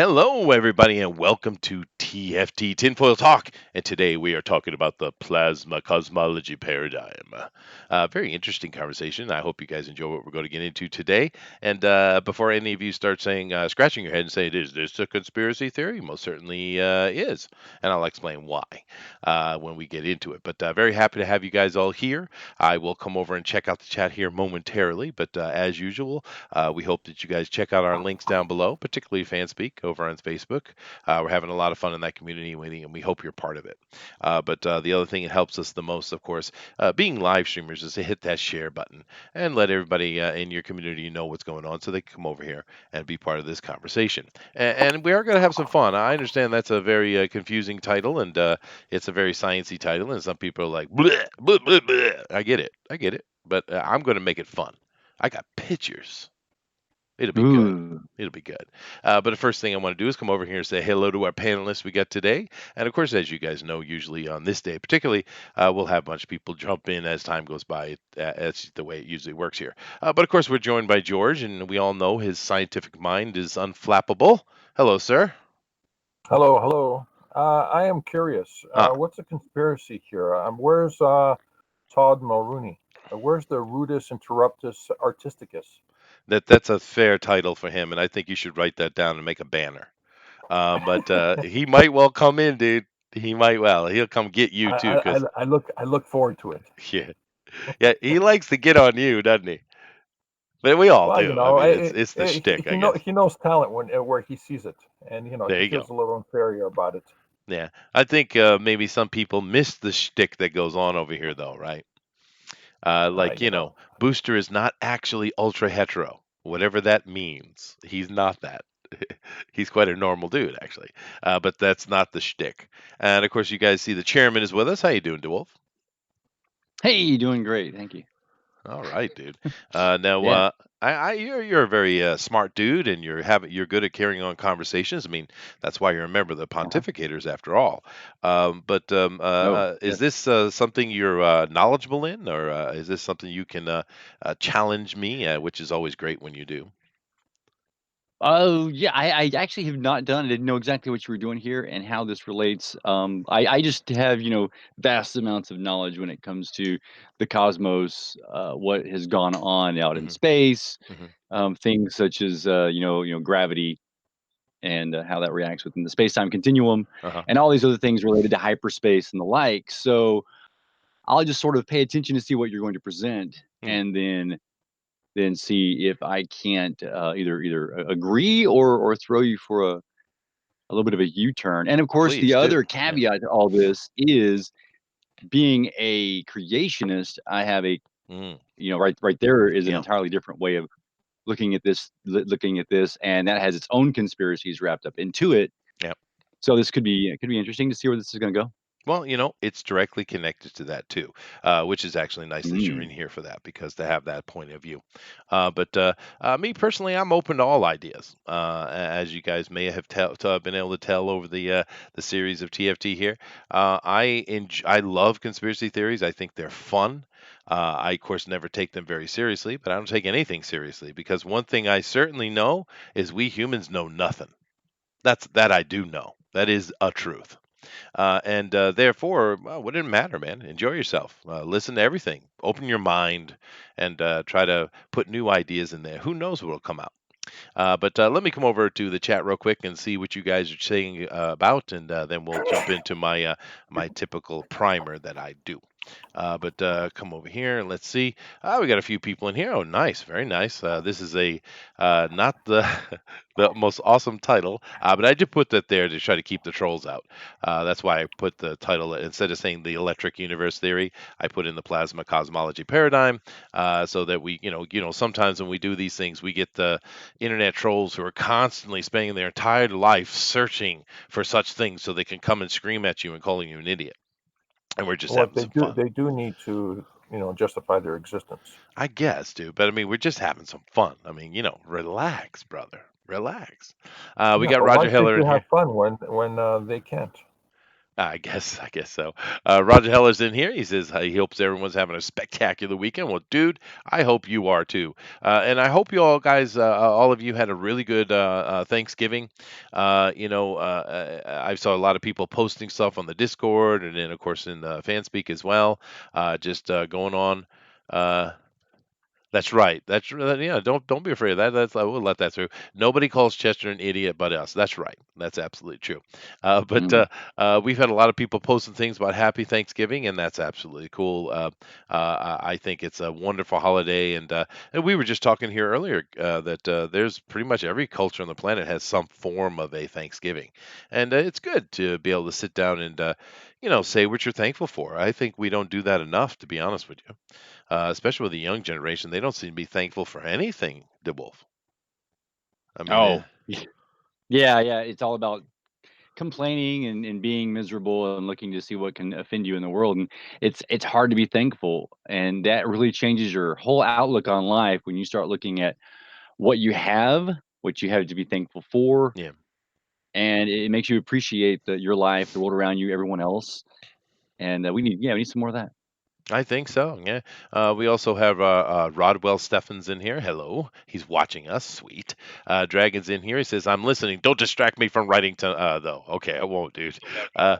Hello, everybody, and welcome to TFT Tinfoil Talk. And today we are talking about the plasma cosmology paradigm. Very interesting conversation. I hope you guys enjoy what we're going to get into today. And before any of you start saying, scratching your head and saying, "Is this a conspiracy theory?" Most certainly is, and I'll explain why when we get into it. But very happy to have you guys all here. I will come over and check out the chat here momentarily. But as usual, we hope that you guys check out our links down below, particularly Fanspeak over on Facebook. We're having a lot of fun in that community, and we hope you're part of it. But the other thing that helps us the most, of course, being live streamers, is to hit that share button and let everybody in your community know what's going on so they can come over here and be part of this conversation. And we are going to have some fun. I understand that's a very confusing title, and it's a very sciencey title, and some people are like, bleh, bleh, bleh, bleh. I get it. I get it. But I'm going to make it fun. I got pictures. It'll be good. Ooh. It'll be good. But the first thing I want to do is come over here and say hello to our panelists we got today. And of course, as you guys know, usually on this day, particularly, we'll have a bunch of people jump in as time goes by. That's the way it usually works here. But of course, we're joined by George, and we all know his scientific mind is unflappable. Hello, sir. Hello, hello. I am curious. Ah, What's a conspiracy here? Where's Todd Mulrooney? Where's the Rudis Interruptus Artisticus? that's a fair title for him, and I think you should write that down and make a banner. But he might well come in, dude. He might well. He'll come get you I, too, I, I because I look forward to it. yeah, yeah, he likes to get on you, doesn't he? But we all Well, do. I mean, it's the shtick, I guess. he knows talent where he sees it, and There he you feels go. a little inferior about it. Yeah, I think maybe some people miss the shtick that goes on over here, though, right? Like You know, Booster is not actually ultra hetero, whatever that means. He's not that. He's quite a normal dude, actually. But that's not the shtick. And of course, you guys see the chairman is with us. How you doing, DeWolf? Hey, doing great. Thank you. All right, dude. Now, Yeah. you're a very smart dude, and you're good at carrying on conversations. I mean, that's why you're a member of the Uh-huh. pontificators, after all. Oh, Is yes. this something you're knowledgeable in, or is this something you can challenge me, which is always great when you do? Oh, yeah. I actually have not done. I didn't know exactly what you were doing here and how this relates. I just have vast amounts of knowledge when it comes to the cosmos, what has gone on out in Hmm. space, Hmm. things such as gravity and how that reacts within the space time continuum, Uh-huh. and all these other things related to hyperspace and the like. So I'll just sort of pay attention to see what you're going to present, Hmm. and then see if I can't either agree or throw you for a little bit of a U-turn. And of course, the Please do. other Yeah. caveat to all this is being a creationist. I have a Mm. right there is an Yeah. entirely different way of looking at this, and that has its own conspiracies wrapped up into it. Yeah. So this could be interesting to see where this is going to go. Well, it's directly connected to that too, which is actually nice that you're in Mm. here for that because to have that point of view. But me personally, I'm open to all ideas. As you guys may have been able to tell over the series of TFT here, I love conspiracy theories. I think they're fun. I of course never take them very seriously, but I don't take anything seriously because one thing I certainly know is we humans know nothing. That I do know. That is a truth. And therefore, well, what did it matter, man? Enjoy yourself. Listen to everything. Open your mind and try to put new ideas in there. Who knows what will come out? But let me come over to the chat real quick and see what you guys are saying about, and then we'll jump into my typical primer that I do. But come over here and let's see. We got a few people in here. Oh, nice, very nice. This is a not the the most awesome title, but I did put that there to try to keep the trolls out. That's why I put the title instead of saying the electric universe theory, I put in the plasma cosmology paradigm, so that we, sometimes when we do these things, we get the internet trolls who are constantly spending their entire life searching for such things so they can come and scream at you and calling you an idiot. And we're just what having some fun. they do need to justify their existence. I guess, dude. But I mean, we're just having some fun. I mean, relax, brother. Relax. We Yeah, got but why Roger should Heller in you here. have fun when they can't? I guess so. Roger Heller's in here. He says he hopes everyone's having a spectacular weekend. Well, dude, I hope you are too. And I hope you all guys, all of you, had a really good Thanksgiving. I saw a lot of people posting stuff on the Discord, and then of course in the FanSpeak as well. Just going on. Uh, that's right. Yeah. Don't be afraid of that. That's I will let that through. Nobody calls Chester an idiot but us. That's right. That's absolutely true. But Mm. we've had a lot of people posting things about Happy Thanksgiving, and that's absolutely cool. I think it's a wonderful holiday, and we were just talking here earlier that there's pretty much every culture on the planet has some form of a Thanksgiving, and it's good to be able to sit down and say what you're thankful for. I think we don't do that enough, to be honest with you, especially with the young generation. They don't seem to be thankful for anything, DeWolf. I mean, Oh, yeah, yeah. It's all about complaining and being miserable and looking to see what can offend you in the world. And it's hard to be thankful. And that really changes your whole outlook on life when you start looking at what you have to be thankful for, yeah, and it makes you appreciate your life, the world around you, everyone else. And we need some more of that. I think so. Yeah. We also have Rodwell Steffens in here. Hello. He's watching us. Sweet. Dragon's in here. He says, I'm listening. Don't distract me from writing, though. Okay, I won't, dude. Uh,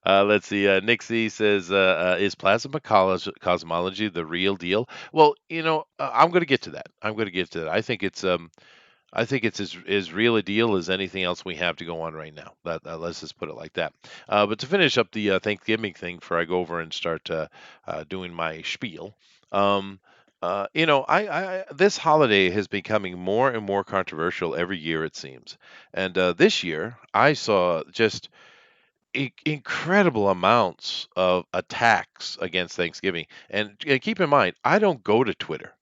let's see. Nick C says, is plasma cosmology the real deal? Well, I'm going to get to that. I'm going to get to that. I think it's as real a deal as anything else we have to go on right now. Let's just put it like that. But to finish up the Thanksgiving thing, before I go over and start doing my spiel, um, this holiday is becoming more and more controversial every year, it seems. And this year, I saw just incredible amounts of attacks against Thanksgiving. And keep in mind, I don't go to Twitter.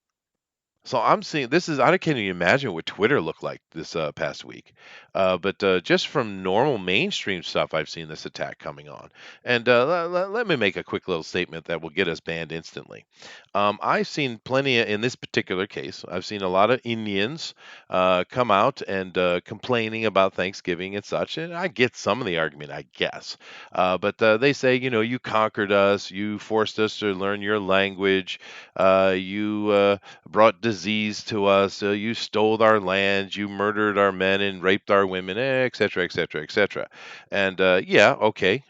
So I'm seeing this is I can't even imagine what Twitter looked like this past week, but just from normal mainstream stuff, I've seen this attack coming on. And let me make a quick little statement that will get us banned instantly. I've seen plenty in this particular case. I've seen a lot of Indians come out and complaining about Thanksgiving and such, and I get some of the argument, I guess. But they say, you conquered us, you forced us to learn your language, you. Brought disease to us. You stole our land. You murdered our men and raped our women, et cetera, et cetera, et cetera. And yeah, okay.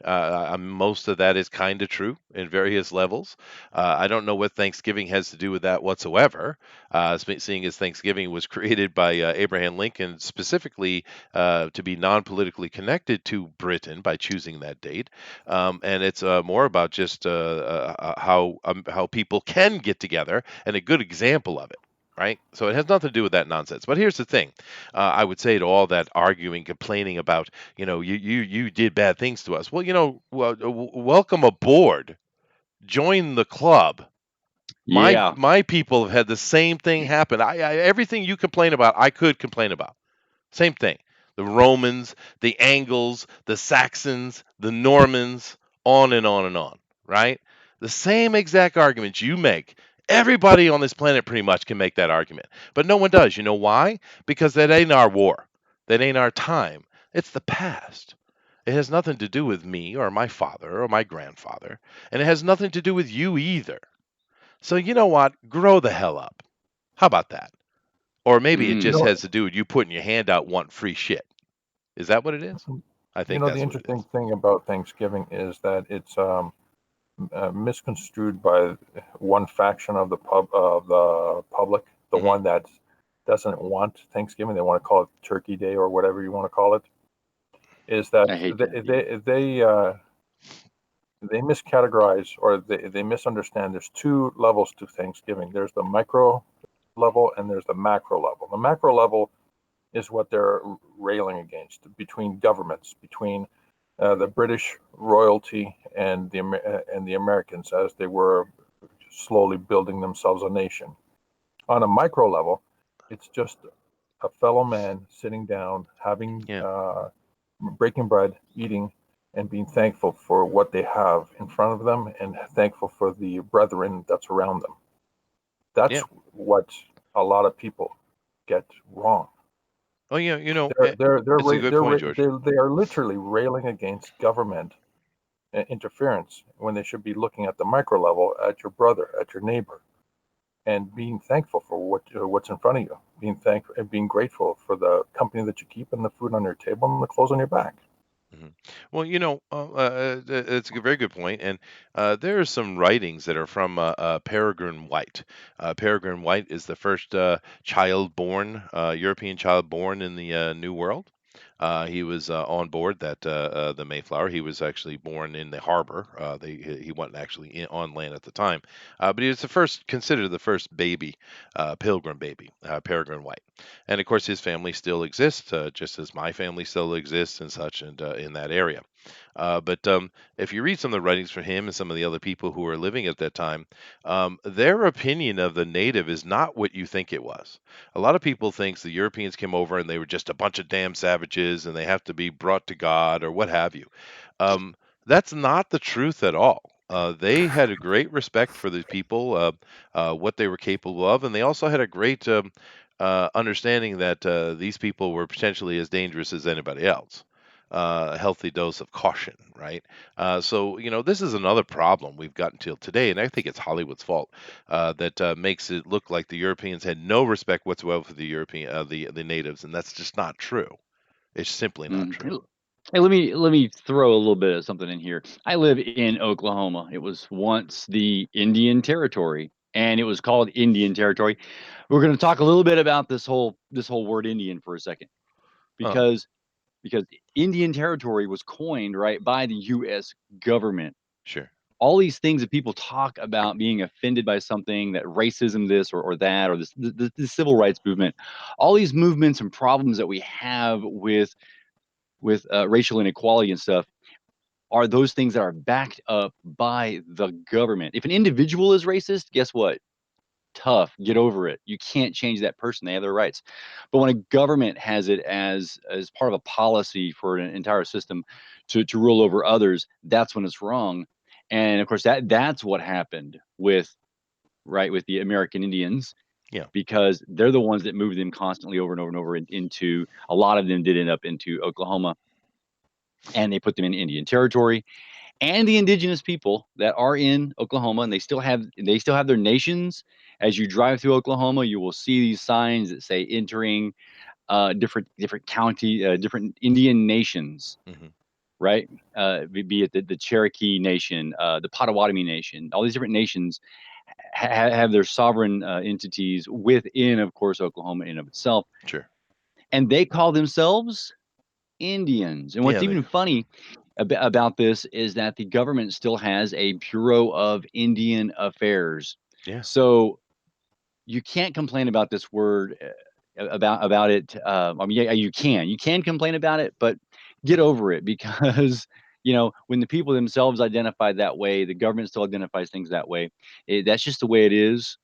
Most of that is kind of true in various levels. I don't know what Thanksgiving has to do with that whatsoever, seeing as Thanksgiving was created by Abraham Lincoln specifically to be non politically connected to Britain by choosing that date. And it's more about just how people can get together, and a good example of it. Right, so it has nothing to do with that nonsense. But here's the thing: I would say to all that arguing, complaining about, you did bad things to us. Well, welcome aboard. Join the club. My Yeah. my people have had the same thing happen. Everything you complain about, I could complain about. Same thing. The Romans, the Angles, the Saxons, the Normans, on and on and on, right? The same exact arguments you make. Everybody on this planet pretty much can make that argument. But no one does. You know why? Because that ain't our war. That ain't our time. It's the past. It has nothing to do with me or my father or my grandfather. And it has nothing to do with you either. So you know what? Grow the hell up. How about that? Or maybe it You Mm. just know, has to do with you putting your hand out wanting free shit. Is that what it is? I think the that's what it interesting is. thing about Thanksgiving is that it's misconstrued by one faction of the public, the Hmm. one that doesn't want Thanksgiving. They want to call it Turkey Day or whatever you want to call it. Is that I hate that. Yeah. they miscategorize, or they misunderstand. There's two levels to Thanksgiving. There's the micro level and there's the macro level. The macro level is what they're railing against, between governments, between the British royalty and the Americans, as they were slowly building themselves a nation. On a micro level, it's just a fellow man sitting down, having Yeah. breaking bread, eating, and being thankful for what they have in front of them, and thankful for the brethren that's around them. That's Yeah. what a lot of people get wrong. Oh yeah, it's a good point, George. They are literally railing against government interference when they should be looking at the micro level, at your brother, at your neighbor, and being thankful for what's in front of you, being thankful and being grateful for the company that you keep and the food on your table and the clothes on your back. Mhm. Well, it's a very good point, and there are some writings that are from Peregrine White. Peregrine White is the first European child born in the New World. He was on board the Mayflower. He was actually born in the harbor. He wasn't actually on land at the time, but he was considered the first baby, Pilgrim baby, Peregrine White. And of course, his family still exists, just as my family still exists and such, and in that area. But if you read some of the writings from him and some of the other people who were living at that time, their opinion of the native is not what you think it was. A lot of people think the Europeans came over and they were just a bunch of damn savages and they have to be brought to God or what have you. Um, that's not the truth at all. They had a great respect for the people, what they were capable of, and they also had a great understanding that these people were potentially as dangerous as anybody else. A healthy dose of caution, right? So this is another problem we've got until today, and I think it's Hollywood's fault that makes it look like the Europeans had no respect whatsoever for the natives, and that's just not true. It's simply not Mm. true. Hey, let me throw a little bit of something in here. I live in Oklahoma. It was once the Indian Territory, and it was called Indian Territory. We're going to talk a little bit about this whole word Indian for a second, Uh, because because Indian Territory was coined right by the U.S. government. sure. All these things that people talk about being offended by something, that racism, this or that, or the civil rights movement, all these movements and problems that we have with racial inequality and stuff are those things that are backed up by the government. If an individual is racist, guess what? Tough, get over it. You can't change that person. They have their rights. But when a government has it as part of a policy for an entire system to rule over others, that's when it's wrong. And of course, that's what happened with the American Indians, Yeah. because they're the ones that moved them constantly over and over and over into, a lot of them did end up into Oklahoma, and they put them in Indian Territory. And the indigenous people that are in Oklahoma, and they still have their nations. As you drive through Oklahoma, you will see these signs that say entering different county, different Indian nations, Hmm. right? Be it the Cherokee Nation, the Potawatomi Nation, all these different nations have their sovereign entities within, of course, Oklahoma in of itself, Sure. and they call themselves Indians. And Yeah. what's even funny about this is that the government still has a Bureau of Indian Affairs. Yeah. So you can't complain about this word, about it. I mean, yeah, you can complain about it, but get over it, because when the people themselves identify that way, the government still identifies things that way. That's just the way it is.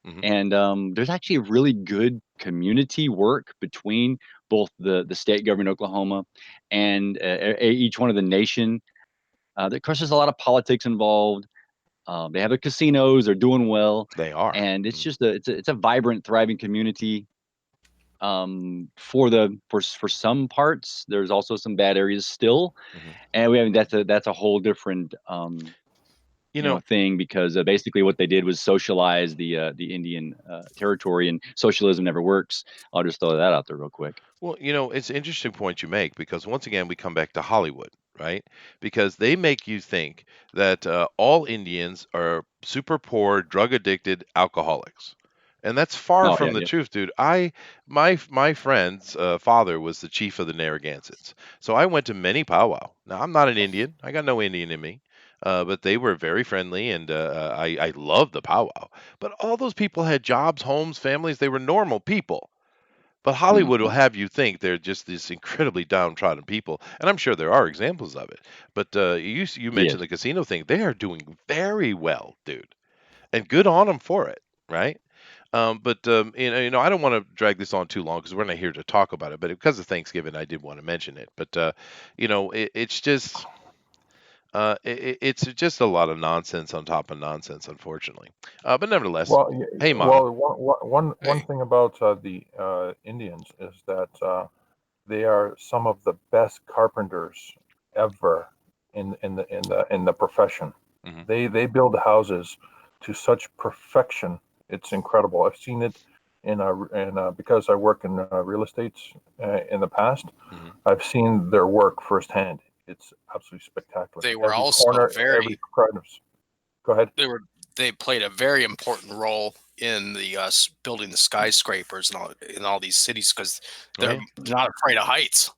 Hmm. And there's actually really good community work between both the state government of Oklahoma and each one of the nation. Of course, there's a lot of politics involved. They have the casinos; they're doing well, They are. and it's a vibrant, thriving community. For some parts, there's also some bad areas still, Hmm. and that's a whole different You know, thing, because basically what they did was socialize the Indian territory, and socialism never works. I'll just throw that out there real quick. Well, it's an interesting point you make because once again we come back to Hollywood, right? Because they make you think that all Indians are super poor, drug addicted alcoholics, and that's far Oh yeah, from the yeah. truth, dude. My friend's father was the chief of the Narragansetts, so I went to many powwow. Now I'm not an Indian; I got no Indian in me. But they were very friendly, and I loved the powwow. But all those people had jobs, homes, families. They were normal people. But Hollywood will Hmm. have you think they're just these incredibly downtrodden people, and I'm sure there are examples of it. But you Yes. mentioned the casino thing; they are doing very well, dude, and good on them for it, right? But I don't want to drag this on too long because we're not here to talk about it. But because of Thanksgiving, I did want to mention it. But it's just It's just a lot of nonsense on top of nonsense, unfortunately. But nevertheless, Well, hey, Mana. well, one Hey, thing about the Indians is that they are some of the best carpenters ever in the profession. Hmm. They build houses to such perfection. It's incredible. I've seen it because I work in real estate in the past. Hmm. I've seen their work firsthand. It's absolutely spectacular. they were Every also corner, every crevice. Go ahead. they were they played a very important role in the building the skyscrapers and all these cities because Oh they're yeah. not afraid of heights.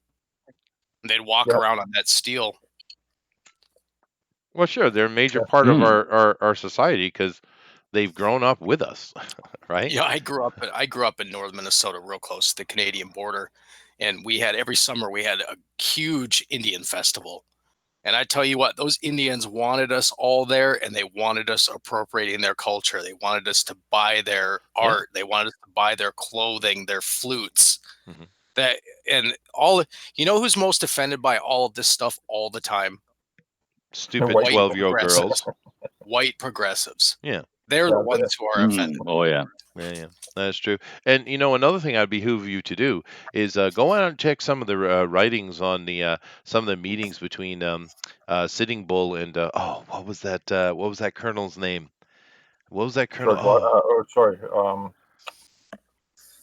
They'd walk Yeah, around on that steel. Well, sure, they're a major yeah. part of Mm. our society because they've grown up with us, right? Yeah, I grew up in northern Minnesota, real close to the Canadian border, and we had every summer we had a huge Indian festival. And I tell you what, those Indians wanted us all there, and they wanted us appropriating their culture. They wanted us to buy their Yeah. art. They wanted us to buy their clothing, their flutes. Hmm. That and all. You know who's most offended by all of this stuff all the time? Stupid White White people. 12-year-old progressives. girls. White progressives. Yeah. They're the Yeah, ones who are Mm. offended. Oh yeah. Yeah, yeah, that's true. And another thing I'd behoove you to do is go out and check some of the writings on the some of the meetings between Sitting Bull and what was that colonel's name? What was that colonel? George. Oh, sorry.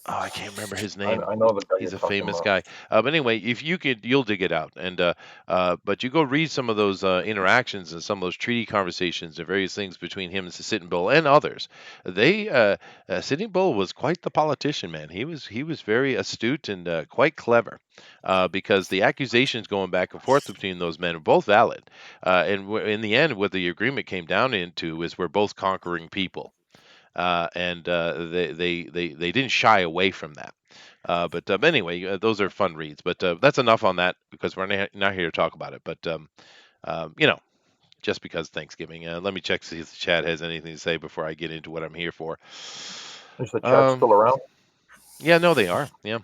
Oh, I can't remember his I, name. I know the guy you're He's a talking famous about. guy. But anyway, if you could, you'll dig it out. And but you go read some of those interactions and some of those treaty conversations and various things between him and Sitting Bull and others. They Sitting Bull was quite the politician, man. He was very astute and quite clever. Because the accusations going back and forth between those men are both valid, in the end, what the agreement came down into is we're both conquering people, and they didn't shy away from that. But anyway, those are fun reads. But that's enough on that because we're not here to talk about it. But you know, just because Thanksgiving. Let me check see if the chat has anything to say before I get into what I'm here for. Is the chat Um, still around? yeah, no, they are. Yeah.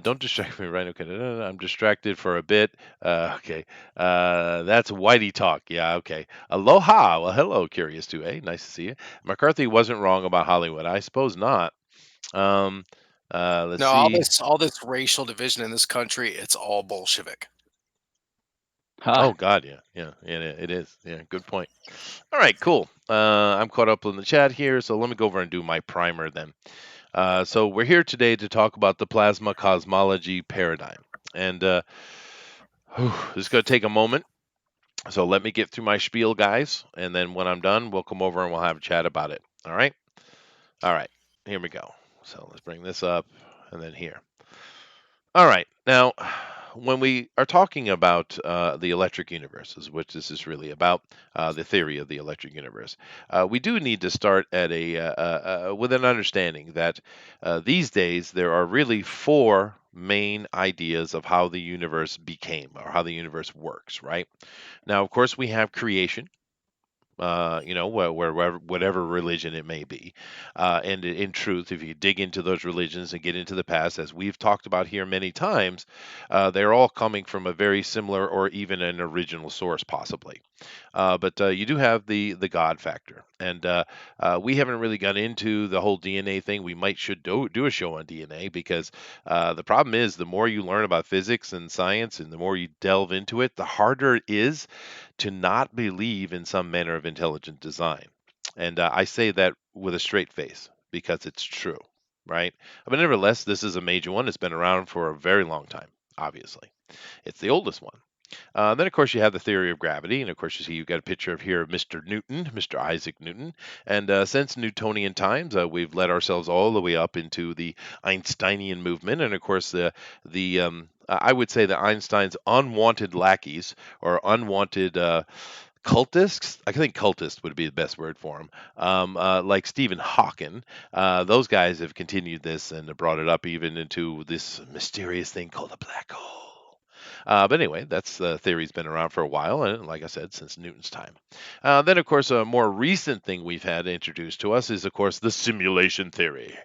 Don't distract me, right? Okay, I'm distracted for a bit. Okay, that's Whitey talk. Yeah, okay. Aloha. Well, hello, Curious 2A. Nice to see you. McCarthy wasn't wrong about Hollywood. I suppose not. Um, let's No, see. all this racial division in this country, it's all Bolshevik. Oh Ha. God, yeah, yeah, it is. Yeah, good point. All right, cool. I'm caught up in the chat here, so let me go over and do my primer then. So we're here today to talk about the plasma cosmology paradigm, and this is going to take a moment. So let me get through my spiel, guys, and then when I'm done, we'll come over and we'll have a chat about it. All right. All right. Here we go. So let's bring this up and then here. All right. Now, when we are talking about the electric universes, which this is really about, the theory of the electric universe, we do need to start at with an understanding that these days there are really four main ideas of how the universe became or how the universe works. Right now, of course, we have creation. Wherever, whatever religion it may be. And in truth, if you dig into those religions and get into the past, as we've talked about here many times, they're all coming from a very similar or even an original source, possibly. But you do have the God factor, and we haven't really got into the whole DNA thing. We might should do a show on DNA because the problem is the more you learn about physics and science, and the more you delve into it, the harder it is to not believe in some manner of intelligent design. And I say that with a straight face because it's true, right? But nevertheless, this is a major one. It's been around for a very long time, obviously. It's the oldest one. Then, of course, you have the theory of gravity, and of course, you see you've got a picture of here of Mr. Newton, Mr. Isaac Newton. And since Newtonian times, we've led ourselves all the way up into the Einsteinian movement, and of course, the I would say the Einstein's unwanted lackeys or unwanted cultists. I think cultist would be the best word for them. Like Stephen Hawking, those guys have continued this and have brought it up even into this mysterious thing called a black hole. But anyway, that's the theory's been around for a while, and like I said, since Newton's time. Then, of course, a more recent thing we've had introduced to us is, of course, the simulation theory,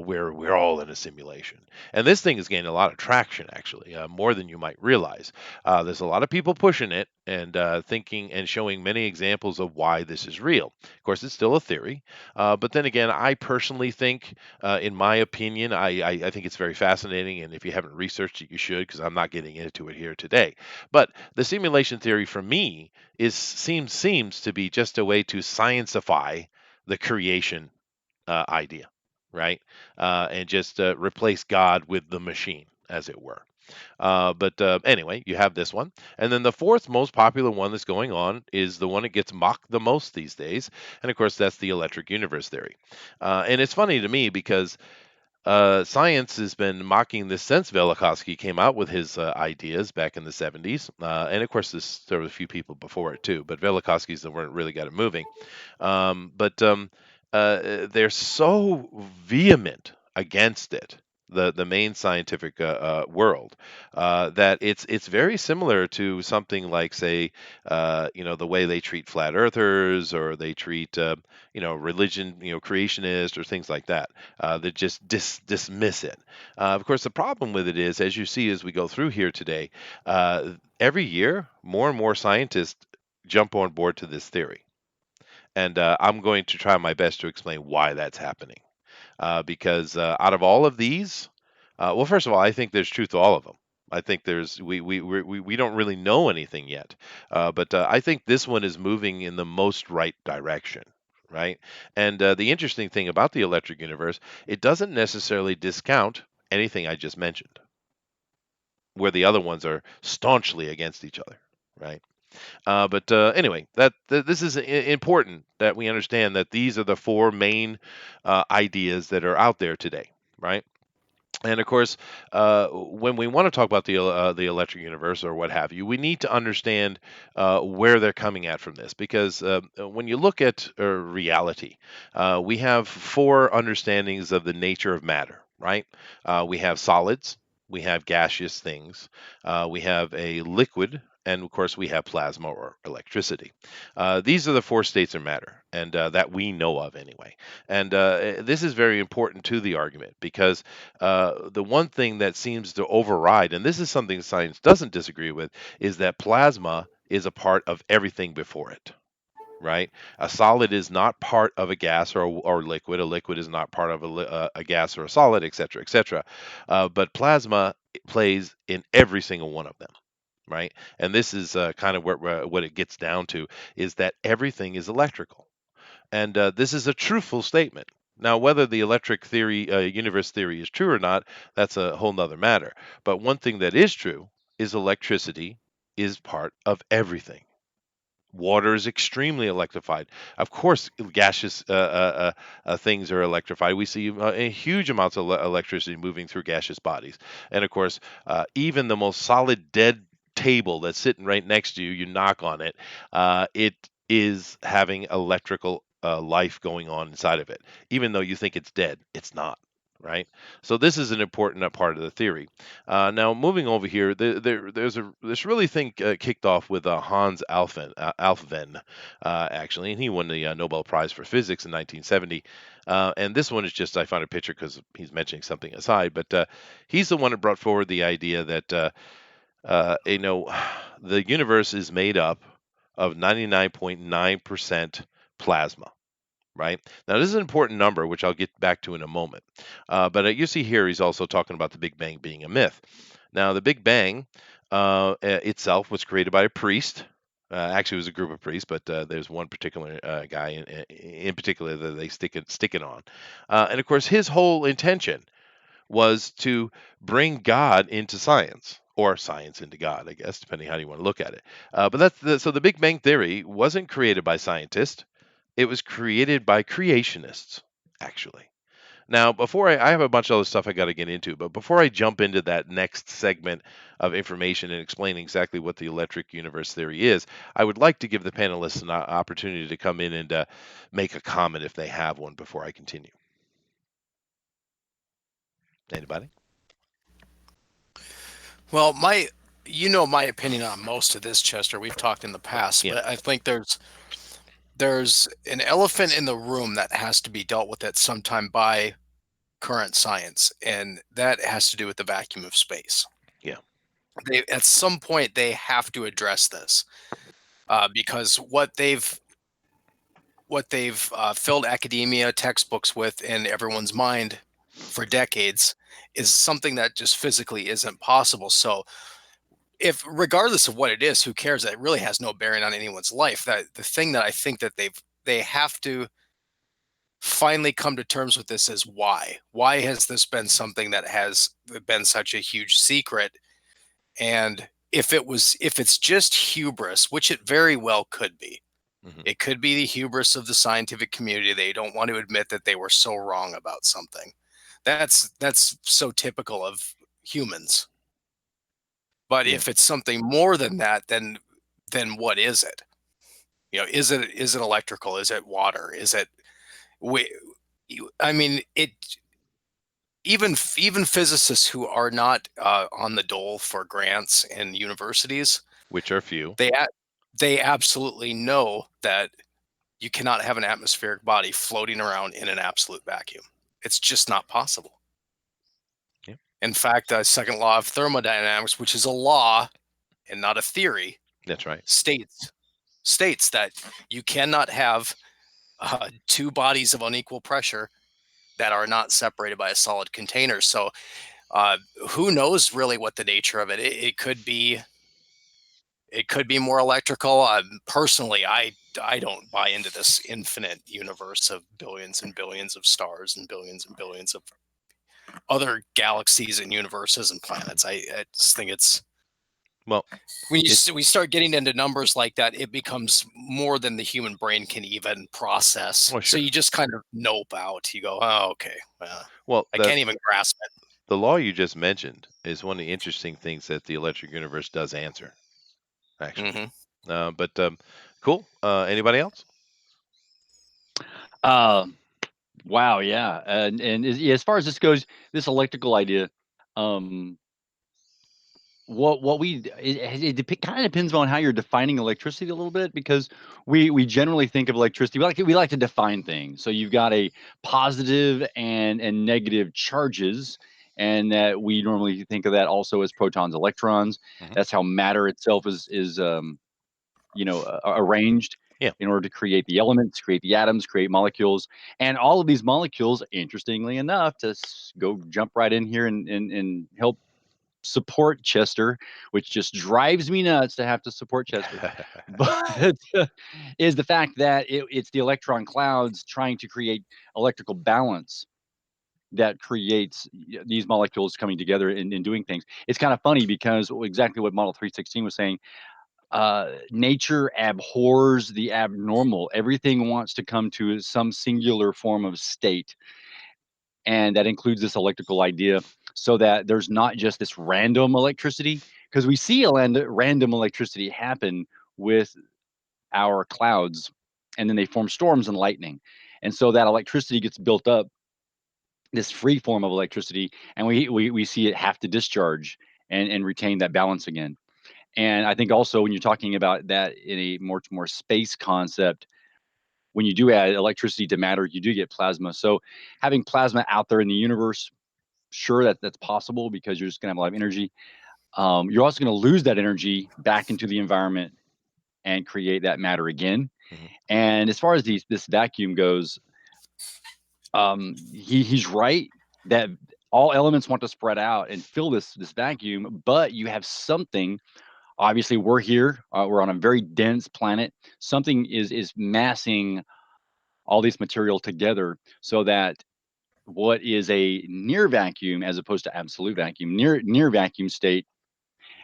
where we're all in a simulation. And this thing is gaining a lot of traction, actually, more than you might realize. There's a lot of people pushing it, and thinking and showing many examples of why this is real. Of course, it's still a theory, but then again, I personally think, in my opinion, I think it's very fascinating, and if you haven't researched it, you should, because I'm not getting into it here today. But the simulation theory, for me, seems to be just a way to scienceify the creation idea, right? And just replace God with the machine, as it were. But anyway, you have this one. And then the fourth most popular one that's going on is the one that gets mocked the most these days. And of course, that's the electric universe theory. And it's funny to me because science has been mocking this since Velikovsky came out with his ideas back in the 70s. And of course, there were a few people before it too, but Velikovsky's the one that really got it moving. They're so vehement against it, the main scientific world, that it's very similar to something like, say, the way they treat flat earthers, or they treat religion, creationists, or things like that. That just dismiss it. Of course, the problem with it is, as you see as we go through here today, every year more and more scientists jump on board to this theory. And I'm going to try my best to explain why that's happening. Because out of all of these, well, first of all, I think there's truth to all of them. I think there's we don't really know anything yet, but I think this one is moving in the most right direction, right? And the interesting thing about the electric universe, it doesn't necessarily discount anything I just mentioned, where the other ones are staunchly against each other, right? But anyway, this is important that we understand that these are the four main ideas that are out there today, right? And of course, when we want to talk about the electric universe or what have you, we need to understand where they're coming at from this, because when you look at reality, we have four understandings of the nature of matter, right? We have solids, we have gaseous things, we have a liquid, and of course, we have plasma or electricity. These are the four states of matter, and that we know of anyway. And this is very important to the argument, because the one thing that seems to override, and this is something science doesn't disagree with, is that plasma is a part of everything before it. Right? A solid is not part of a gas or liquid. A liquid is not part of a gas or a solid, etc., etc. But plasma plays in every single one of them, right? And this is kind of what it gets down to, is that everything is electrical. And this is a truthful statement. Now, whether the electric theory, universe theory, is true or not, that's a whole nother matter. But one thing that is true is electricity is part of everything. Water is extremely electrified. Of course, gaseous things are electrified. We see huge amounts of electricity moving through gaseous bodies. And of course, even the most solid dead table that's sitting right next to you, you knock on it, it is having electrical life going on inside of it. Even though you think it's dead, it's not. Right, so this is an important part of the theory. Now, moving over here, there's this really thing kicked off with Hans Alfvén, actually, and he won the Nobel Prize for Physics in 1970. And this one is just, I found a picture because he's mentioning something aside, but he's the one that brought forward the idea that the universe is made up of 99.9% plasma. Right? Now, this is an important number, which I'll get back to in a moment. But you see here, he's also talking about the Big Bang being a myth. Now, the Big Bang itself was created by a priest. Actually, it was a group of priests, but there's one particular guy in particular that they stick it on. And of course, his whole intention was to bring God into science, or science into God, I guess, depending how you want to look at it. But so the Big Bang theory wasn't created by scientists. It was created by creationists, actually. Now, before I have a bunch of other stuff I got to get into, but before I jump into that next segment of information and explain exactly what the electric universe theory is, I would like to give the panelists an opportunity to come in and make a comment if they have one before I continue. Anybody? Well, my opinion on most of this, Chester. We've talked in the past, Yeah. but I think there's an elephant in the room that has to be dealt with at some time by current science, and that has to do with the vacuum of space. Yeah. at some point they have to address this, because what they've filled academia textbooks with in everyone's mind for decades is something that just physically isn't possible. So if, regardless of what it is, who cares? That really has no bearing on anyone's life. That the thing that I think that they have to finally come to terms with this is why has this been something that has been such a huge secret? And if it's just hubris, which it very well could be, Mhm. it could be the hubris of the scientific community. They don't want to admit that they were so wrong about something. That's so typical of humans. But Yeah. if it's something more than that, then what is it? Is it electrical? Is it water? Is it we? I mean, it. Even physicists who are not on the dole for grants in universities, Which are few. they absolutely know that you cannot have an atmospheric body floating around in an absolute vacuum. It's just not possible. Yeah. In fact, the second law of thermodynamics, which is a law and not a theory, That's right. states that you cannot have two bodies of unequal pressure that are not separated by a solid container. So uh, who knows really what the nature of it? It could be more electrical. Personally, I don't buy into this infinite universe of billions and billions of stars and billions of other galaxies and universes and planets. I just think it's Well, when it's we start getting into numbers like that, it becomes more than the human brain can even process. well, So sure. you just kind of nope out. You go, oh, okay, Well, I can't even grasp it. the law you just mentioned is one of the interesting things that the electric universe does answer, actually. Hmm. But cool. Anybody else? Uh, wow, yeah, yeah, as far as this goes, this electrical idea, um, what we it kind of depends on how you're defining electricity a little bit, because we generally think of electricity, we like to define things. So you've got a positive and negative charges, and that we normally think of that also as protons, electrons. Hmm. That's how matter itself is arranged Yeah. in order to create the elements, create the atoms, create molecules. And all of these molecules, interestingly enough, to go jump right in here and help support Chester, which just drives me nuts to have to support Chester. But is the fact that it's the electron clouds trying to create electrical balance that creates these molecules coming together and doing things. It's kind of funny because exactly what Model 316 was saying, nature abhors the abnormal. Everything wants to come to some singular form of state, and that includes this electrical idea, so that there's not just this random electricity, because we see random electricity happen with our clouds, and then they form storms and lightning, and so that electricity gets built up, this free form of electricity, and we see it have to discharge and retain that balance again. And I think also when you're talking about that in a more space concept, when you do add electricity to matter, you do get plasma. So having plasma out there in the universe, sure, that's possible, because you're just going to have a lot of energy. You're also going to lose that energy back into the environment and create that matter again. Hmm. And as far as this vacuum goes, he's right that all elements want to spread out and fill this vacuum, but you have something. Obviously, we're here. We're on a very dense planet. Something is massing all these material together, so that what is a near vacuum, as opposed to absolute vacuum, near vacuum state,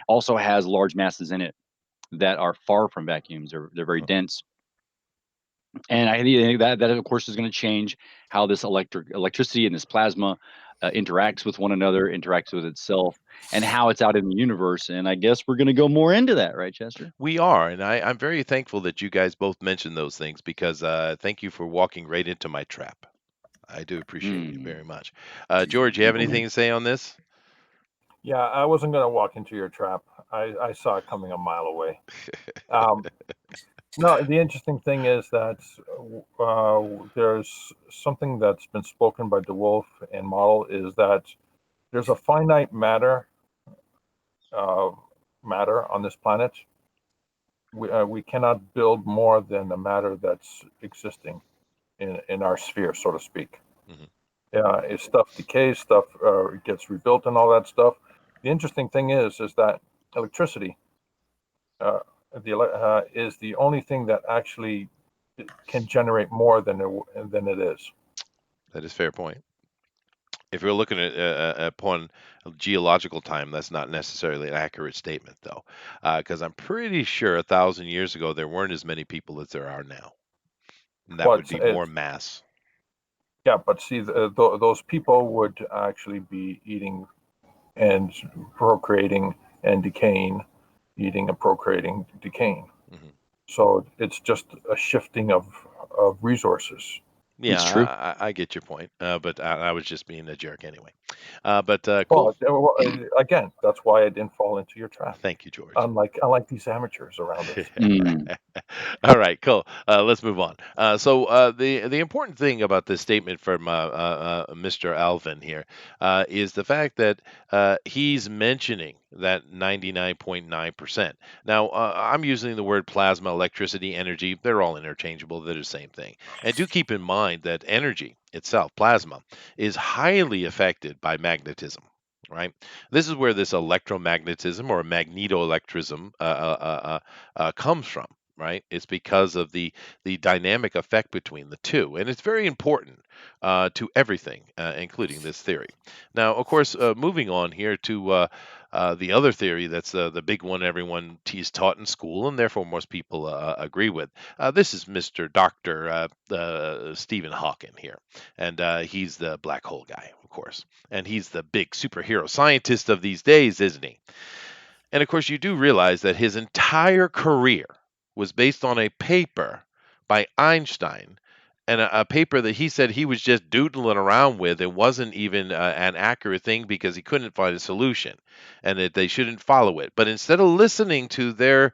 also has large masses in it that are far from vacuums. They're very dense, and I think that of course is going to change how this electricity and this plasma interacts with one another, interacts with itself, and how it's out in the universe. And I guess we're going to go more into that, right, Chester? We are, and I'm very thankful that you guys both mentioned those things because thank you for walking right into my trap. I do appreciate you Hmm. very much. George, you have anything to say on this? Yeah, I wasn't going to walk into your trap. I saw it coming a mile away. Um, no, the interesting thing is that there's something that's been spoken by DeWolf and Model, is that there's a finite matter uh, matter on this planet, we cannot build more than the matter that's existing in our sphere, so to speak. Mhm. If stuff decays, stuff gets rebuilt, and all that stuff. The interesting thing is that electricity uh, is the only thing that actually can generate more than it is. That is a fair point. If you're looking at upon geological time, that's not necessarily an accurate statement, though, because I'm pretty sure 1,000 years ago there weren't as many people as there are now, and that Well, would be more mass. yeah, but see, those people would actually be eating and procreating and decaying, eating and procreating, decaying. Hmm. So it's just a shifting of resources. Yeah, It's true. I get your point, but I was just being a jerk anyway. Cool. Well, again, that's why I didn't fall into your trap. Thank you, George. Unlike these amateurs around us. Mm. All right, cool. Let's move on. The important thing about this statement from Mr. Alvin here is the fact that he's mentioning that 99.9%. Now, I'm using the word plasma, electricity, energy. They're all interchangeable. They're the same thing. And do keep in mind that energy itself, plasma, is highly affected by magnetism. Right. This is where this electromagnetism or magnetoelectrism comes from, right? It's because of the dynamic effect between the two, and it's very important to everything, including this theory. Now, of course, moving on here to the other theory that's the big one everyone is taught in school, and therefore most people agree with. This is Mr. Doctor Stephen Hawking here, and he's the black hole guy, of course, and he's the big superhero scientist of these days, isn't he? And of course, you do realize that his entire career was based on a paper by Einstein, and a paper that he said he was just doodling around with. It wasn't even an accurate thing because he couldn't find a solution, and that they shouldn't follow it. But instead of listening to their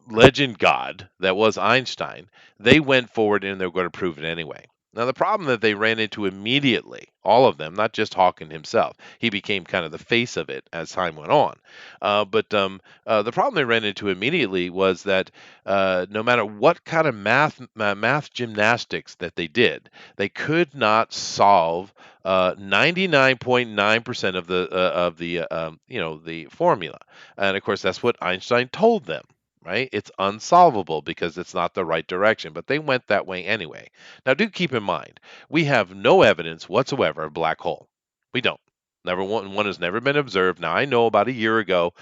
legend god that was Einstein, they went forward and they're going to prove it anyway. Now, the problem that they ran into immediately, all of them, not just Hawking himself, he became kind of the face of it as time went on. The problem they ran into immediately was that no matter what kind of math gymnastics that they did, they could not solve 99.9% of the formula. And of course, that's what Einstein told them. Right? It's unsolvable because it's not the right direction, but they went that way anyway. Now, do keep in mind, we have no evidence whatsoever of a black hole. We don't. Never one has never been observed. Now, I know about a year ago,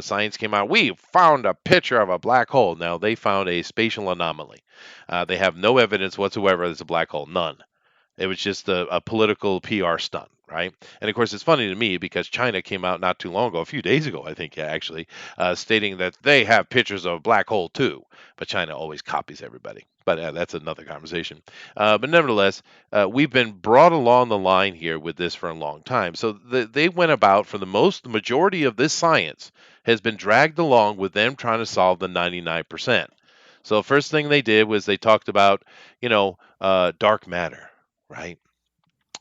science came out. We found a picture of a black hole. Now, they found a spatial anomaly. They have no evidence whatsoever there's a black hole. None. It was just a political PR stunt, right? And of course, it's funny to me because China came out not too long ago, a few days ago, I think, yeah, actually, stating that they have pictures of a black hole too. But China always copies everybody. But that's another conversation. But nevertheless, we've been brought along the line here with this for a long time. So they went about, for the majority of this science has been dragged along with them trying to solve the 99%. So first thing they did was they talked about, dark matter, right?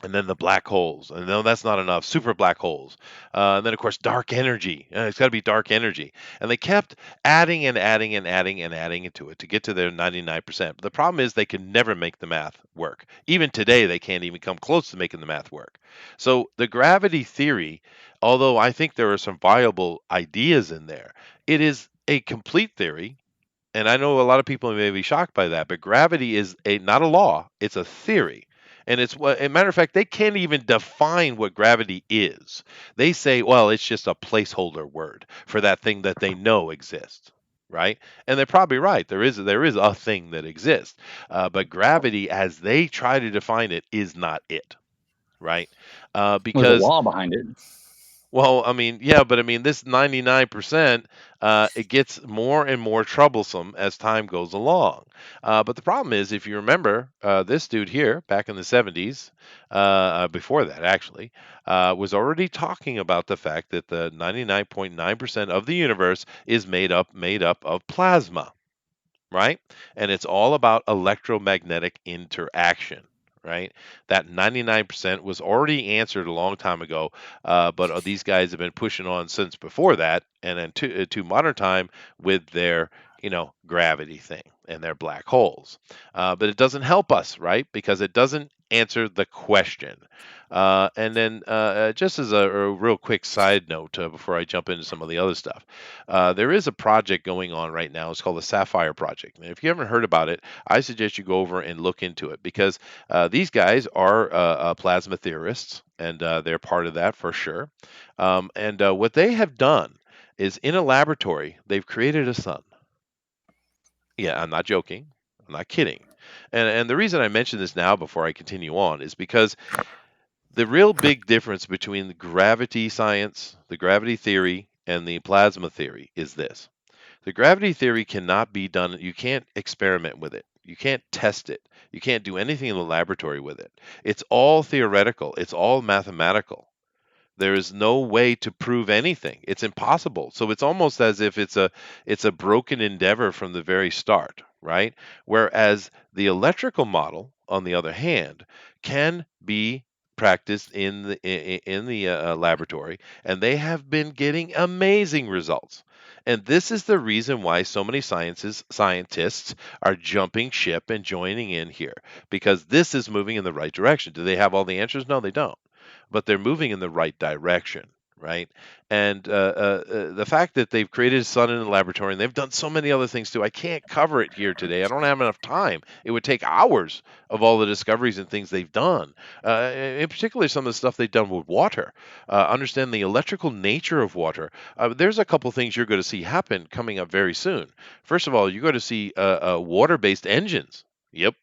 And then the black holes, and no, that's not enough. Super black holes, and then of course dark energy. It's got to be dark energy, and they kept adding and adding and adding and adding into it to get to their 99%. But the problem is they can never make the math work. Even today, they can't even come close to making the math work. So the gravity theory, although I think there are some viable ideas in there, it is a complete theory, and I know a lot of people may be shocked by that, but gravity is not a law; it's a theory. And it's what, as a matter of fact, they can't even define what gravity is. They say, well, it's just a placeholder word for that thing that they know exists, right? And they're probably right. There is a thing that exists, but gravity, as they try to define it, is not it, right? There's a Because law behind it. well, I mean, yeah, but I mean, this 99%, it gets more and more troublesome as time goes along. But the problem is, if you remember, this dude here back in the 70s, before that actually, was already talking about the fact that the 99.9% of the universe is made up of plasma, right? And it's all about electromagnetic interaction, right? That 99% was already answered a long time ago, but these guys have been pushing on since before that, and then to modern time with their gravity thing and their black holes. But it doesn't help us, right? Because it doesn't answer the question. And then, just as a real quick side note before I jump into some of the other stuff, there is a project going on right now. It's called the Sapphire Project. And if you haven't heard about it, I suggest you go over and look into it because these guys are plasma theorists, and they're part of that for sure. And what they have done is in a laboratory, they've created a sun. Yeah, I'm not joking. I'm not kidding. And the reason I mention this now before I continue on is because the real big difference between the gravity science, the gravity theory, and the plasma theory is this. The gravity theory cannot be done, you can't experiment with it. You can't test it. You can't do anything in the laboratory with it. It's all theoretical, it's all mathematical. There is no way to prove anything. It's impossible. So it's almost as if it's a broken endeavor from the very start, right? Whereas the electrical model, on the other hand, can be practiced in the laboratory, and they have been getting amazing results. And this is the reason why so many scientists are jumping ship and joining in here, because this is moving in the right direction. Do they have all the answers? No, they don't, but they're moving in the right direction, right? And the fact that they've created a sun in the laboratory, and they've done so many other things too. I can't cover it here today. I don't have enough time. It would take hours of all the discoveries and things they've done. In particular, some of the stuff they've done with water. Understand the electrical nature of water. There's a couple things you're going to see happen coming up very soon. First of all, you're going to see water-based engines. Yep.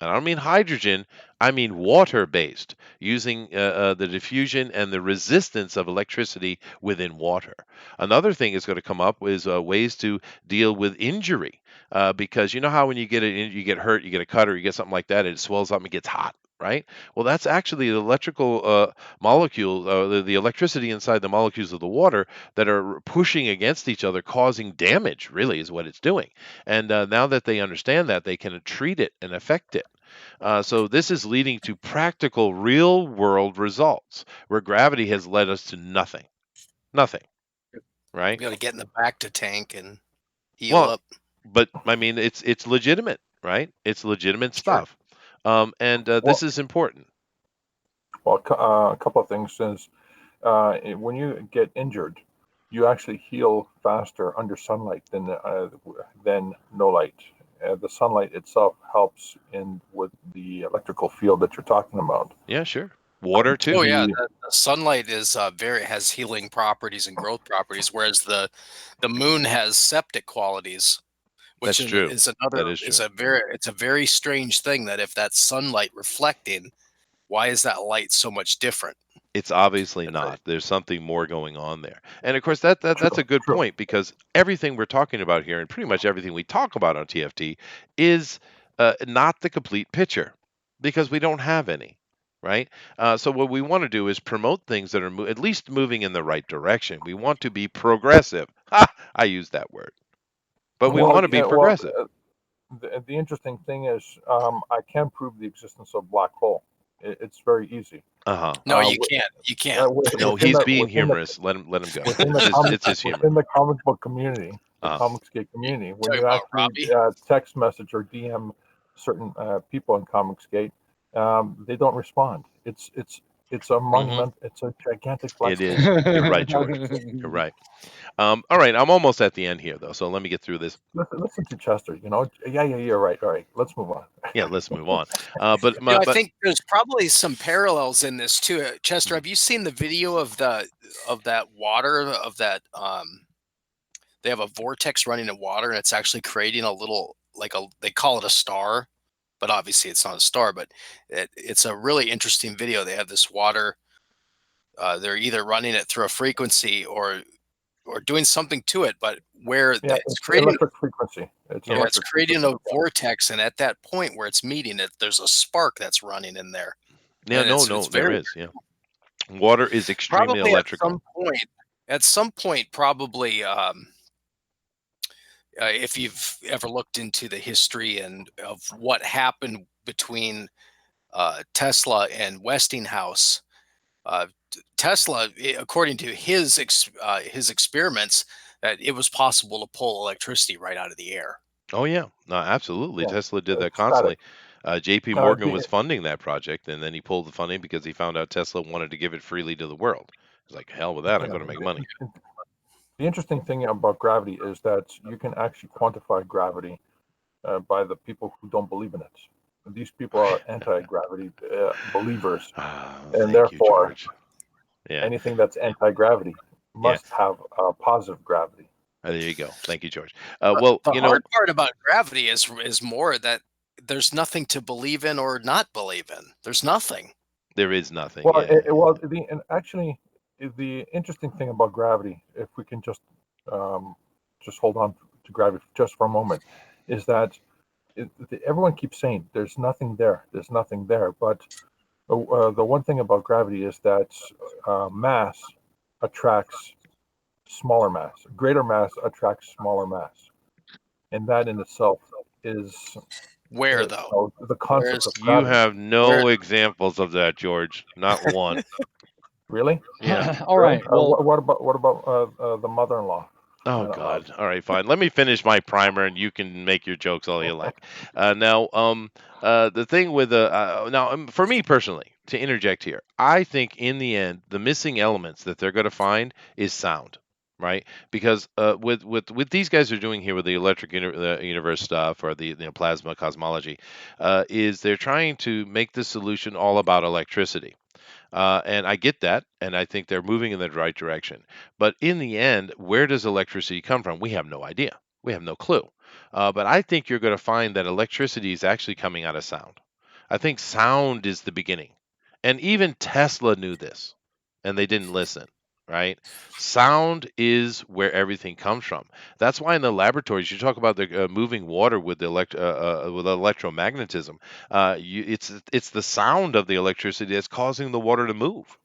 And I don't mean hydrogen, I mean water based, using the diffusion and the resistance of electricity within water. Another thing is going to come up is ways to deal with injury, because you know how when you get hurt, you get a cut, or you get something like that, it swells up and gets hot. Right. Well, that's actually the electrical molecule, the electricity inside the molecules of the water that are pushing against each other, causing damage. Really, is what it's doing. And now that they understand that, they can treat it and affect it. So this is leading to practical, real-world results where gravity has led us to nothing, nothing, We right? got to get in the back to tank and heal Well, up. but I mean, it's legitimate, right? It's legitimate Sure. stuff, and Well, this is important. well, a couple of things is when you get injured, you actually heal faster under sunlight than no light. The sunlight itself helps in with the electrical field that you're talking about. Yeah, sure. Water Oh too. yeah, The the sunlight is has healing properties and growth properties, whereas the moon has septic qualities, which That's true. is another That is is true. it's a very strange thing that if that's sunlight reflecting, why is that light so much different? It's obviously It's a- not. There's something more going on there. And of course, that's a true, good true. point, because everything we're talking about here, and pretty much everything we talk about on TFT, is not the complete picture, because we don't have any, right? So what we want to do is promote things that are at least moving in the right direction. We want to be progressive. Ha! I use that word, but we Well, want to be yeah, well, progressive. the interesting thing is I can prove the existence of black hole. It's very easy. Uh huh. no, Uh, you can't. You can't. No, within he's the being humorous. Let him go. within the It's his humor. within the comic book community, the Uh huh. Comicsgate community, when Talking you about actually Robbie? text message or DM certain people in Comicsgate, they don't respond. It's a Hmm. monument. It's a gigantic black It hole. is. You're right, George. You're right. All right, I'm almost at the end here, though, so let me get through this. Listen to Chester. Yeah, you're right. All right, let's move on. Yeah, let's move on. But You know, my, I but think there's probably some parallels in this too. Chester, mm, have you seen the video of that water of that they have a vortex running in water and it's actually creating a little they call it a star, but obviously it's not a star, but it's a really interesting video. They have this water, they're either running it through a frequency or doing something to it, but where Yeah, it's it's creating electric frequency. It's yeah, yeah, it's electric creating frequency. a vortex, and at that point where it's meeting it, there's a spark that's running in there. yeah, And no, it's no, there very is. Yeah, water is extremely probably electrical. at some point probably if you've ever looked into the history and of what happened between Tesla and Westinghouse. Tesla, according to his experiments, that it was possible to pull electricity right out of the air. Oh yeah, no, absolutely. Yeah, Tesla did that it's static. constantly. J.P. Uh, Morgan was the funding that project, and then he pulled the funding because he found out Tesla wanted to give it freely to the world. He's like, hell with that, I'm yeah, going to make money. the interesting thing about gravity is that you can actually quantify gravity by the people who don't believe in it. These people are anti-gravity believers, Ah, and thank you, therefore George. Yeah, anything that's anti-gravity yeah. must have positive gravity. There you go. Thank you, George. But Well, the hard part about gravity is more that there's nothing to believe in or not believe in. There's nothing. there is nothing. Well, Yeah, and actually, the interesting thing about gravity, if we can um, just hold on to gravity just for a moment, is that everyone keeps saying there's nothing there, there's nothing there. But the one thing about gravity is that mass attracts smaller mass, greater mass attracts smaller mass, and that in itself is Where though? the concept Where's of you gravity. have where? no examples of that, George. Not one. Really? Yeah. All Really? right. Well, What about the mother-in-law? Oh Uh, God. All right, fine. Let me finish my primer, and you can make your jokes all you like. Now, the thing with now, for me personally, to interject here, I think in the end, the missing elements that they're going to find is sound, right? Because with these guys are doing here with the universe stuff or the plasma cosmology, is they're trying to make the solution all about electricity. And I get that, and I think they're moving in the right direction. But in the end, where does electricity come from? We have no idea. We have no clue. But I think you're going to find that electricity is actually coming out of sound. I think sound is the beginning. And even Tesla knew this, and they didn't listen, right? Sound is where everything comes from. That's why in the laboratories, you talk about the moving water with with electromagnetism. It's the sound of the electricity that's causing the water to move.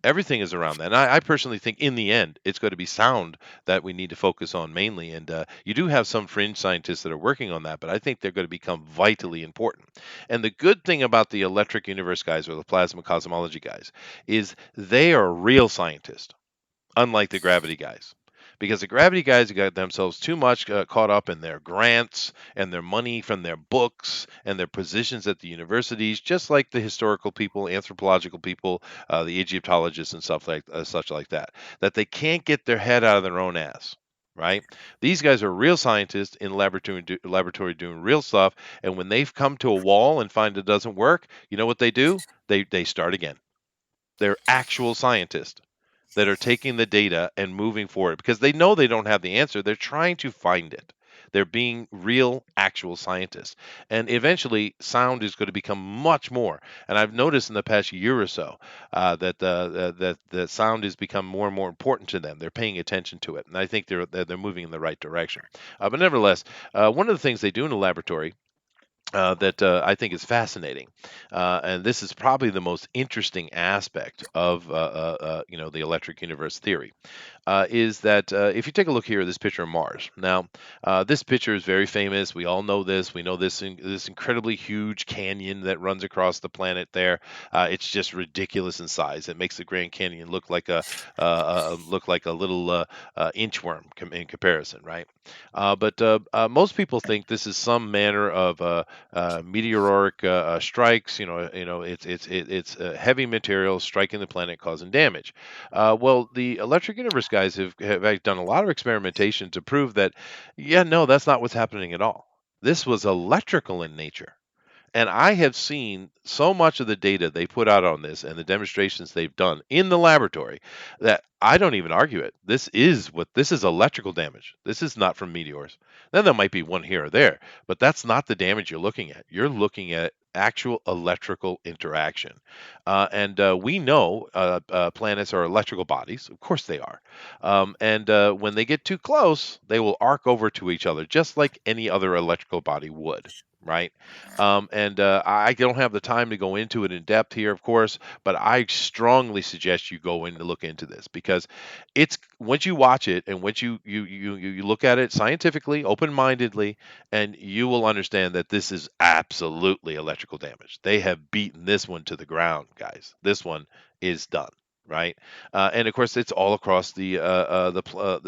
Everything is around that. And I personally think in the end, it's going to be sound that we need to focus on mainly. And you do have some fringe scientists that are working on that, but I think they're going to become vitally important. And the good thing about the electric universe guys or the plasma cosmology guys is they are real scientists, unlike the gravity guys. Because the gravity guys got themselves too much caught up in their grants and their money from their books and their positions at the universities, just like the historical people, anthropological people, the Egyptologists and stuff like such like that. That they can't get their head out of their own ass. Right? These guys are real scientists in laboratory doing real stuff, and when they've come to a wall and find it doesn't work, you know what they do? They start again. They're actual scientists that are taking the data and moving forward because they know they don't have the answer. They're trying to find it. They're being real, actual scientists. And eventually, sound is going to become much more. And I've noticed in the past year or so that the sound has become more and more important to them. They're paying attention to it, and I think they're moving in the right direction. But nevertheless, one of the things they do in the laboratory that I think is fascinating, and this is probably the most interesting aspect of the electric universe theory, is that if you take a look here at this picture of Mars. Now, this picture is very famous. We all know this. We know this incredibly huge canyon that runs across the planet. There, it's just ridiculous in size. It makes the Grand Canyon look like a little inchworm in comparison, right? But most people think this is some manner of meteoric strikes. It's heavy material striking the planet, causing damage. Well, the electric universe guys have done a lot of experimentation to prove that, yeah, no, that's not what's happening at all. This was electrical in nature. And I have seen so much of the data they put out on this and the demonstrations they've done in the laboratory that I don't even argue it. This is electrical damage. This is not from meteors. Then there might be one here or there, but that's not the damage you're looking at. You're looking at actual electrical interaction. And we know planets are electrical bodies. Of course they are. And when they get too close, they will arc over to each other, just like any other electrical body would. right? And I don't have the time to go into it in depth here, of course, but I strongly suggest you go in to look into this because it's once you watch it and once you look at it scientifically, open-mindedly, and you will understand that this is absolutely electrical damage. They have beaten this one to the ground, guys. This one is done. Right, and of course, it's all across the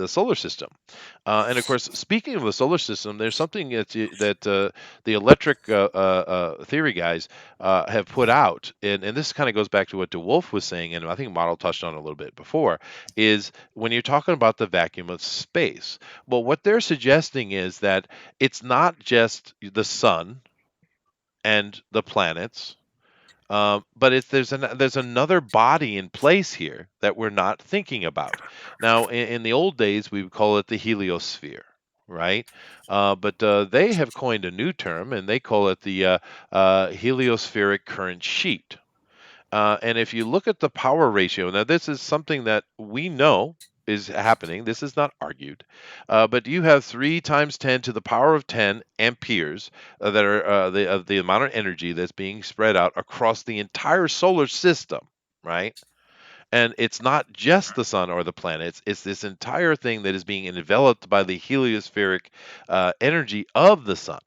solar system. And of course, speaking of the solar system, there's something that the electric theory guys have put out, and this kind of goes back to what DeWolf was saying, and I think Model touched on it a little bit before, is when you're talking about the vacuum of space. Well, what they're suggesting is that it's not just the sun and the planets. But there's another body in place here that we're not thinking about. Now, in the old days, we would call it the heliosphere, right? But they have coined a new term, and they call it the heliospheric current sheet. And if you look at the power ratio, now this is something that we know is happening. This is not argued. But you have 3 times 10 to the power of 10 amperes that are the amount of energy that's being spread out across the entire solar system, right? And it's not just the sun or the planets, it's this entire thing that is being enveloped by the heliospheric energy of the sun,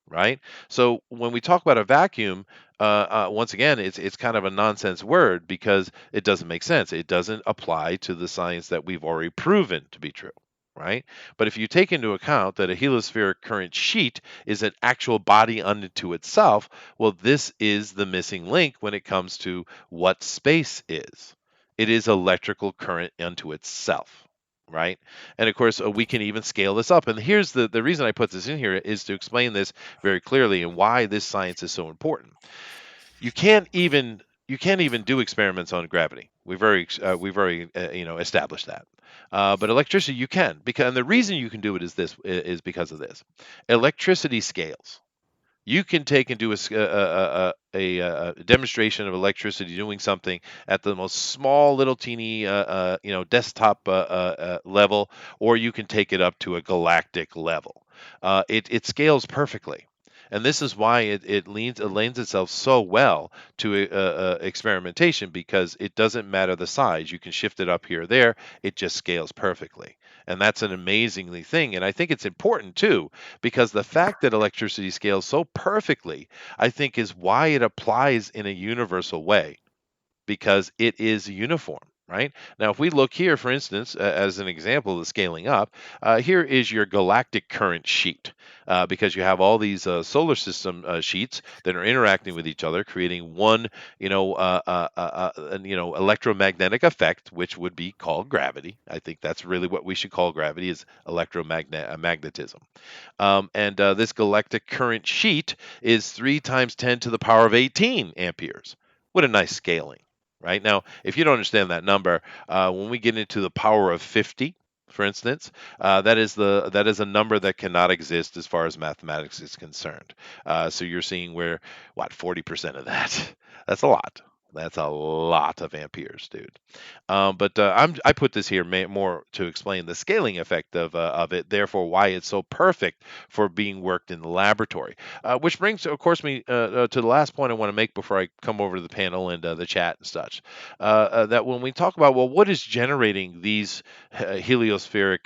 right? So when we talk about a vacuum, once again, it's kind of a nonsense word because it doesn't make sense. It doesn't apply to the science that we've already proven to be true, right? But if you take into account that a heliospheric current sheet is an actual body unto itself, well, this is the missing link when it comes to what space is. It is electrical current unto itself, right? And of course, we can even scale this up. And here's the reason I put this in here is to explain this very clearly and why this science is so important. You can't even do experiments on gravity. We've already established that. But electricity you can, because and the reason you can do it is because of this. Electricity scales. You can take and do a demonstration of electricity doing something at the most small little teeny desktop level, or you can take it up to a galactic level. It scales perfectly. And this is why it lends itself so well to experimentation because it doesn't matter the size. You can shift it up here or there. It just scales perfectly. And that's an amazingly thing. And I think it's important too because the fact that electricity scales so perfectly, I think, is why it applies in a universal way because it is uniform. Right now, if we look here, for instance, as an example of the scaling up, here is your galactic current sheet because you have all these solar system sheets that are interacting with each other, creating one, electromagnetic effect, which would be called gravity. I think that's really what we should call gravity is electromagnetism. And this galactic current sheet is 3 times 10 to the power of 18 amperes. What a nice scaling, right? Now, if you don't understand that number, when we get into the power of 50, for instance, that is a number that cannot exist as far as mathematics is concerned. So you're seeing where 40% of that? That's a lot. That's a lot of amperes, dude. But I put this here more to explain the scaling effect of it, therefore why it's so perfect for being worked in the laboratory. Which brings, of course, me to the last point I want to make before I come over to the panel and the chat and such. That when we talk about what is generating these heliospheric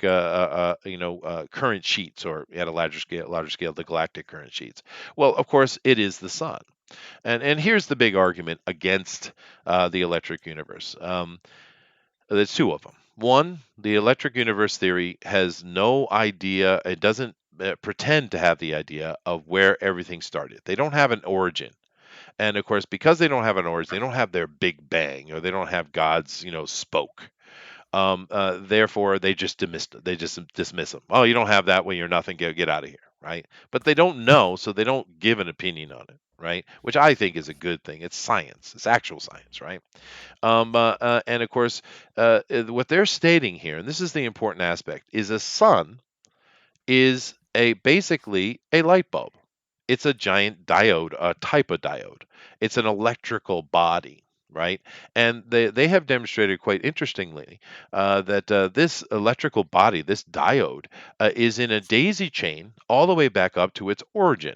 current sheets, or at a larger scale, the galactic current sheets. Well, of course, it is the sun. And here's the big argument against the electric universe. There's 2 of them. One, the electric universe theory has no idea, it doesn't pretend to have the idea of where everything started. They don't have an origin. And of course, because they don't have an origin, they don't have their big bang, or they don't have God's, spoke. Therefore, they just dismiss them. Oh, you don't have that, well, you're nothing. Get out of here, right? But they don't know, so they don't give an opinion on it, right? Which I think is a good thing. It's science. It's actual science, right? And of course, what they're stating here, and this is the important aspect, is a sun is basically a light bulb. It's a giant diode, a type of diode. It's an electrical body, right? And they have demonstrated quite interestingly that this electrical body, this diode, is in a daisy chain all the way back up to its origin,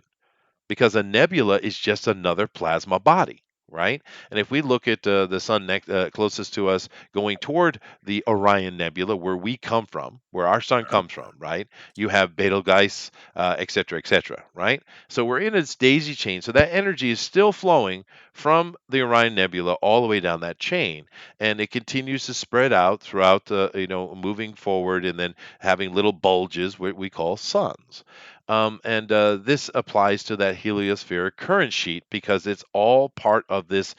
because a nebula is just another plasma body, right? And if we look at the sun closest to us going toward the Orion Nebula, where we come from, where our sun comes from, right? You have Betelgeuse, et cetera, right? So we're in its daisy chain. So that energy is still flowing from the Orion Nebula all the way down that chain, and it continues to spread out throughout the, moving forward, and then having little bulges, what we call suns. And this applies to that heliospheric current sheet because it's all part of this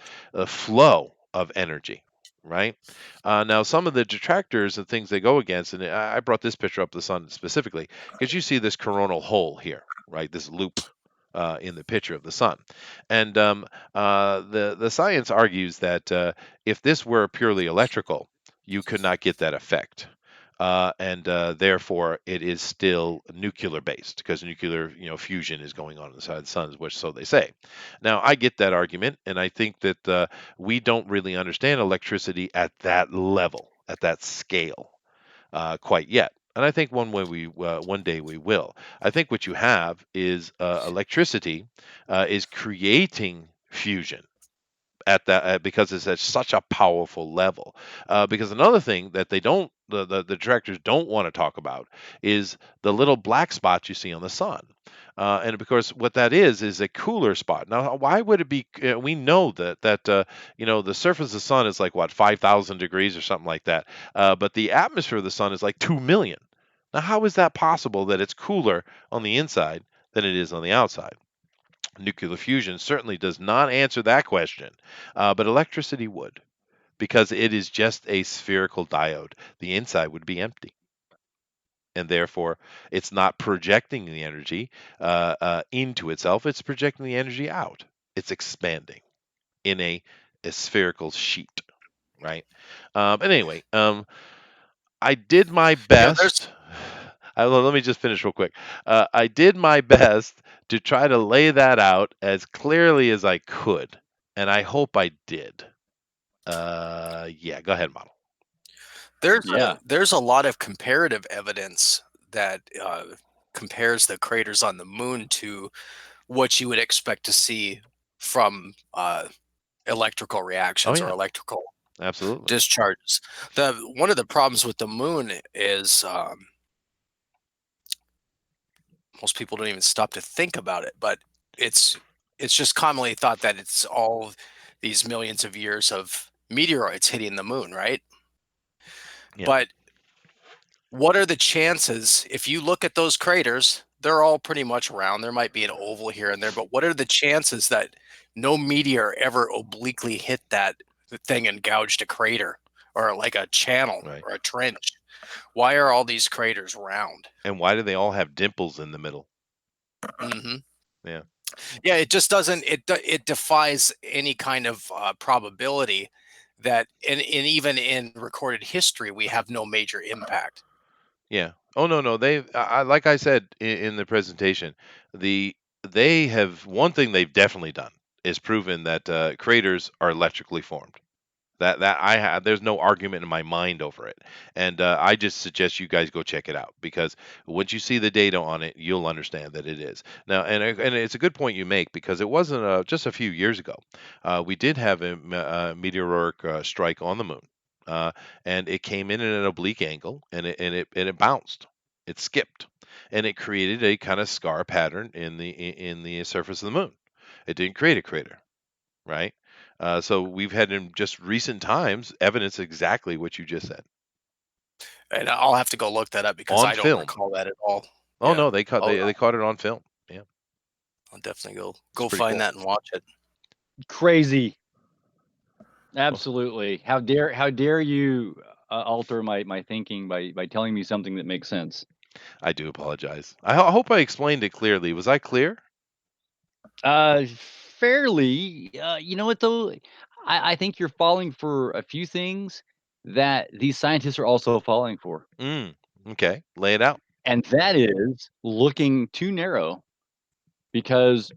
flow of energy, right? Now, some of the detractors and things they go against, and I brought this picture up the sun specifically because you see this coronal hole here, right? This loop. In the picture of the sun, and the science argues that if this were purely electrical, you could not get that effect, and therefore it is still nuclear based because nuclear fusion is going on inside the sun, which so they say. Now I get that argument, and I think that we don't really understand electricity at that level, at that scale, quite yet. And I think one day we will. I think what you have is electricity is creating fusion at that because it's at such a powerful level. Because another thing that they don't the detractors don't want to talk about is the little black spots you see on the sun. And of course, what that is a cooler spot. Now, why would it be? We know that the surface of the sun is like what 5,000 degrees or something like that, but the atmosphere of the sun is like 2 million. Now, how is that possible that it's cooler on the inside than it is on the outside? Nuclear fusion certainly does not answer that question, but electricity would, because it is just a spherical diode. The inside would be empty, and therefore it's not projecting the energy into itself, it's projecting the energy out. It's expanding in a spherical sheet, right? And anyway, I did my Yeah, there's best. Let me just finish real quick. I did my best to try to lay that out as clearly as I could, and I hope I did. Yeah, go ahead, model. Yeah. there's a lot of comparative evidence that compares the craters on the moon to what you would expect to see from electrical Oh reactions or yeah, electrical absolutely. discharges. The one of the problems with the moon is most people don't even stop to think about it, but it's it's just commonly thought that it's all these millions of years of meteoroids hitting the moon, right? Yeah, But what are the chances if you look at those craters? They're all pretty much round. There might be an oval here and there, but what are the chances that no meteor ever obliquely hit that thing and gouged a crater or like a channel right. or a trench? Why are all these craters round? And why do they all have dimples in the middle? Hmm. Yeah, Yeah, it just doesn't. It defies any kind of probability that, and even in recorded history, we have no major impact. yeah. Oh no, no. Like I said in the presentation, they have one thing they've definitely done is proven that craters are electrically formed. That I have, there's no argument in my mind over it, and I just suggest you guys go check it out because once you see the data on it, you'll understand that it is now. And it's a good point you make because it wasn't just a few years ago. We did have a meteoric strike on the moon, uh, and it came in at an oblique angle, and it bounced, it skipped, and it created a kind of scar pattern in the surface of the moon. It didn't create a crater, right? So we've had in just recent times evidence exactly what you just said And I'll have to go look that up because on I don't film. recall that at all. Oh Yeah. no, they caught I'll, they caught it on film. Yeah, I'll definitely it's go pretty find cool. that and watch it. Crazy. Well, Absolutely. How dare you alter my thinking by telling me something that makes sense? I do apologize. I hope I explained it clearly. Was I clear? Uh, Fairly. You know what though? I think you're falling for a few things that these scientists are also falling for, Mm, okay, lay it out. and that is looking too narrow. Because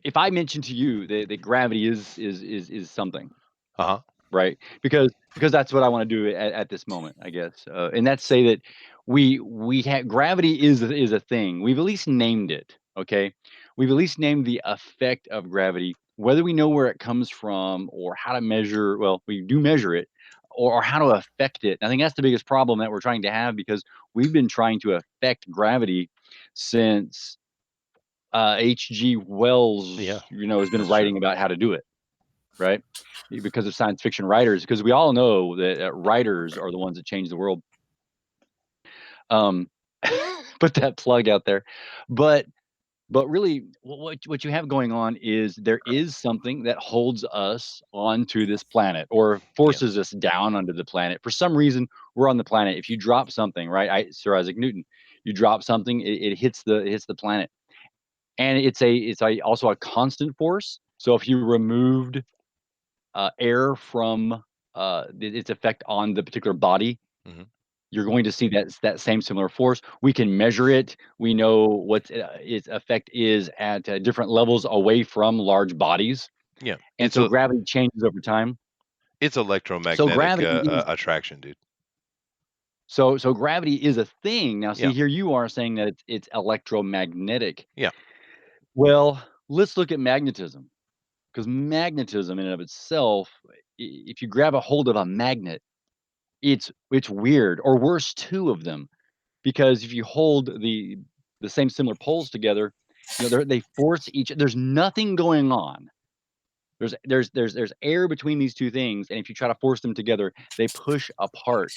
if I mention to you that gravity is something, Uh huh. right? Because that's what I want to do at this moment, I guess, and that's say that we have gravity is a thing. We've at least named it. Okay, we've at least named the effect of gravity. Whether we know where it comes from or how to measure, well, we do measure it, or how to affect it. I think that's the biggest problem that we're trying to have, because we've been trying to affect gravity since H.G. Wells, Yeah, has been that's true. writing about how to do it, right? Because of science fiction writers, because we all know that writers are the ones that change the world. Um, put that plug out there, but really, what you have going on is there is something that holds us onto this planet, or Yeah. forces us down onto the planet. For some reason, we're on the planet. If you drop something, right, Sir Isaac Newton, you drop something, it hits the planet, and it's also a constant force. So if you removed air from its effect on the particular body, Hmm. you're going to see that same similar force. We can measure it. We know what its effect is at different levels away from large bodies, Yeah. and so gravity changes over time. It's So electromagnetic gravity is attraction, dude. so gravity is a thing. Now, see, Yeah. here you are saying that it's electromagnetic. Yeah. Well, let's look at magnetism, because magnetism in and of itself, if you grab a hold of a magnet, it's weird, or worse, two of them. Because if you hold the same similar poles together, they force each. There's nothing going on. There's air between these two things, and if you try to force them together, they push apart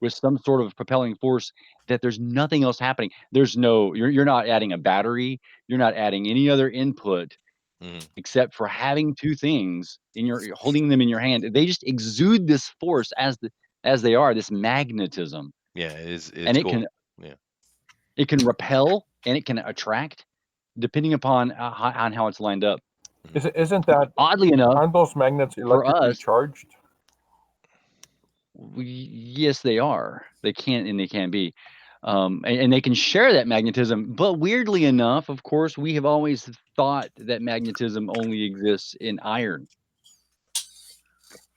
with some sort of propelling force that there's nothing else happening. There's no you're not adding a battery. You're not adding any other input Hmm. except for having two things in you're holding them in your hand. They just exude this force as they are, this magnetism, Yeah. and It's cool. Yeah. it can repel and it can attract depending upon on how it's lined up. Hmm. Isn't that, Oddly enough, aren't those magnets for electrically us, charged? yes, they are. They can be, and they can share that magnetism. But weirdly enough, of course, we have always thought that magnetism only exists in iron,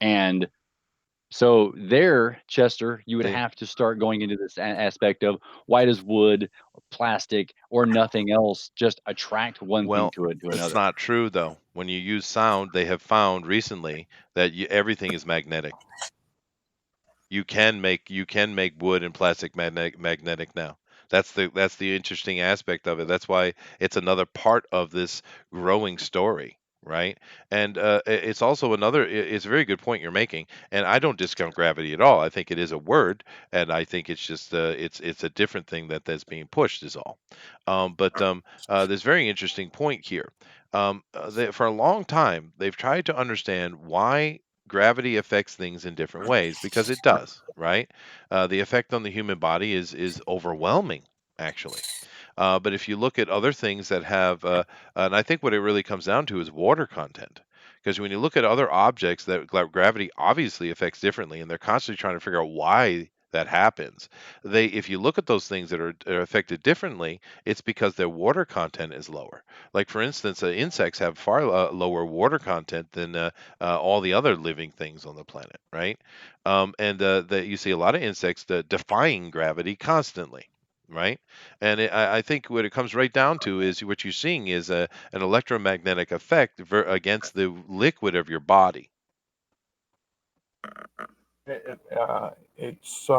and so there, Chester, you would They have to start going into this aspect of why does wood, or plastic, or nothing else just attract one thing Well, to it's another? not true though. When you use sound, they have found recently that everything is magnetic. You can make wood and plastic magnetic now. That's the interesting aspect of it. That's why it's another part of this growing story, right? And it's also it's a very good point you're making, and I don't discount gravity at all. I think it is a word, and I think it's just it's a different thing that's being pushed is all. But there's a very interesting point here. For a long time they've tried to understand why gravity affects things in different ways, because it does, right? The effect on the human body is overwhelming, actually. But if you look at other things that have, and I think what it really comes down to is water content. Because when you look at other objects that gravity obviously affects differently, and they're constantly trying to figure out why that happens, if you look at those things that are affected differently, it's because their water content is lower. Like for instance, insects have far lower water content than all the other living things on the planet, right? And that you see a lot of insects defying gravity constantly, right? And I think what it comes right down to is what you're seeing is an electromagnetic effect against the liquid of your body. It's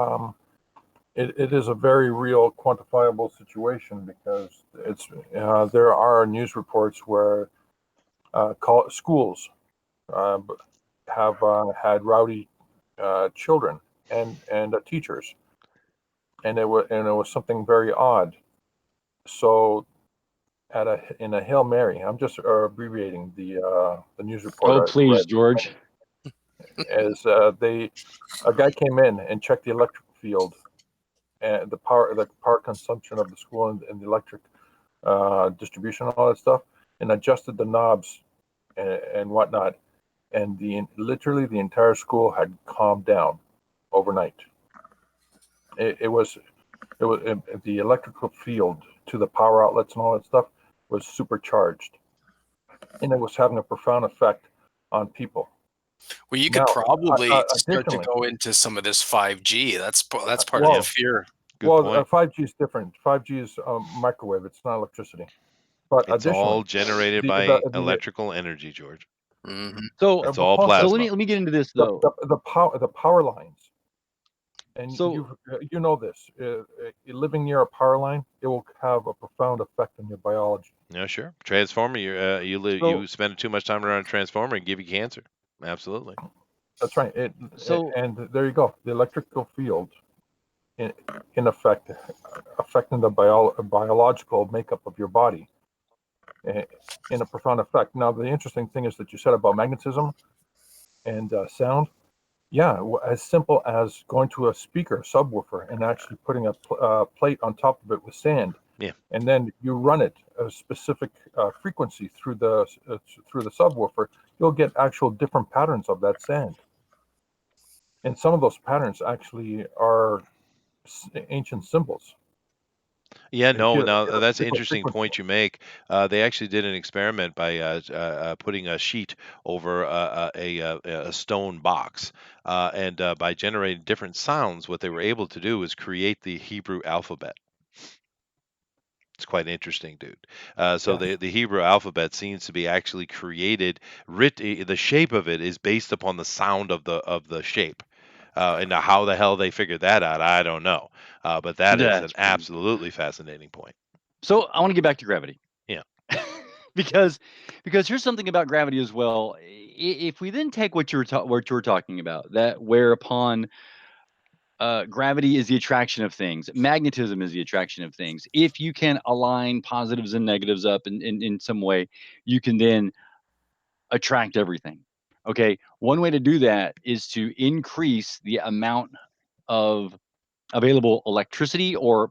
it is a very real quantifiable situation, because there are news reports where schools uh, have had rowdy children and teachers, and it was something very odd. So in a Hail Mary, I'm just abbreviating the news report Oh, I please, read, George. as a guy came in and checked the electric field and the power consumption of the school, and the electric distribution and all that stuff, and adjusted the knobs and whatnot, and literally the entire school had calmed down overnight. It was the electrical field to the power outlets and all that stuff was supercharged, and it was having a profound effect on people. Well, you could Now, probably start to additionally, go into some of this 5G. That's part of the well, fear. Good point. 5G is different. 5G is microwave. It's not electricity. But It's all additionally, generated by the electrical energy, George. Hmm. So It's but all plus so let me plasma. let me get into this the, though. the power lines, and So you know this. Living near a power line, it will have a profound effect on your biology. Yeah, sure. Transformer, you so spend too much time around a transformer and give you cancer. Absolutely. That's right. so And there you go. The electrical field, in, in effect, affecting the biological makeup of your body in a profound effect. Now, the interesting thing is that you said about magnetism and sound. Yeah, as simple as going to a speaker, subwoofer, and actually putting a plate on top of it with sand, Yeah. and then you run it a specific frequency through the subwoofer, you'll get actual different patterns of that sand. And some of those patterns actually are ancient symbols. Yeah, They no, hit, now hit a that's an particular interesting frequency. point you make. They actually did an experiment by putting a sheet over a stone box, and by generating different sounds, what they were able to do is create the Hebrew alphabet. It's quite interesting, dude. So Yes. the Hebrew alphabet seems to be actually created. The shape of it is based upon the sound of the shape. And now how the hell they figured that out, I don't know. But that is an that's pretty. absolutely fascinating point. So I want to get back to gravity. Yeah. because here's something about gravity as well. If we then take what you're talking about, that whereupon gravity is the attraction of things, magnetism is the attraction of things. If you can align positives and negatives up in some way, you can then attract everything. Okay, one way to do that is to increase the amount of available electricity or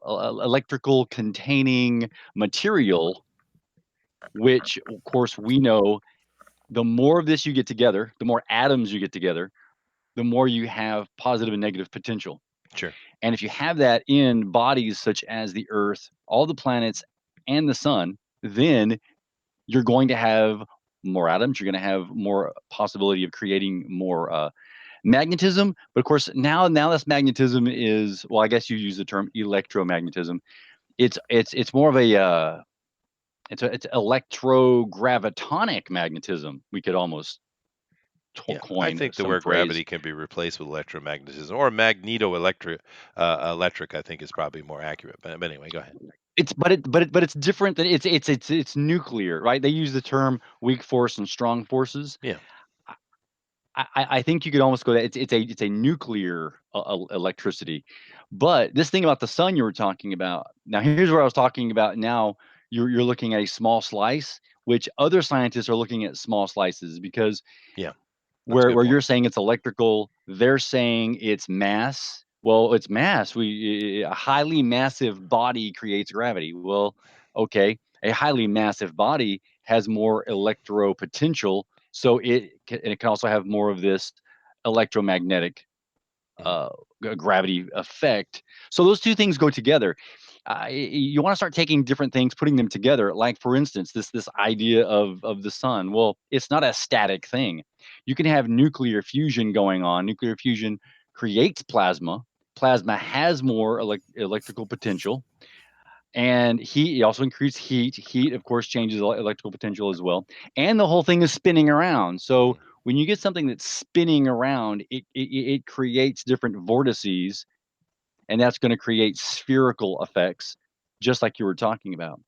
electrical containing material, which of course we know the more of this you get together, the more atoms you get together, the more you have positive and negative potential. Sure. And if you have that in bodies such as the Earth, all the planets, and the sun, then you're going to have more atoms. You're going to have more possibility of creating more magnetism. But of course, now this magnetism is, well, I guess you use the term electromagnetism. It's more of a it's electrogravitonic magnetism. We could almost Yeah, I coin think the some word phrase. gravity can be replaced with electromagnetism or electric. I think is probably more accurate. But anyway, go ahead. But it's different than it's nuclear, right? They use the term weak force and strong forces. Yeah. I think you could almost go that it's a nuclear electricity. But this thing about the sun you were talking about. Now here's where I was talking about. Now you're looking at a small slice, which other scientists are looking at small slices because Yeah. That's a good where point. you're saying it's electrical, they're saying it's mass. Well, it's mass. A highly massive body creates gravity. Well, okay, a highly massive body has more electro potential, so it can also have more of this electromagnetic Mhm. uh, gravity effect. So those two things go together. You want to start taking different things, putting them together. Like for instance, this idea of the sun. Well, it's not a static thing. You can have nuclear fusion going on. Nuclear fusion creates plasma. Plasma has more electrical potential, and heat. It also increases heat. Heat, of course, changes electrical potential as well. And the whole thing is spinning around. So Mhm. when you get something that's spinning around, it creates different vortices, and that's going to create spherical effects, just like you were talking about.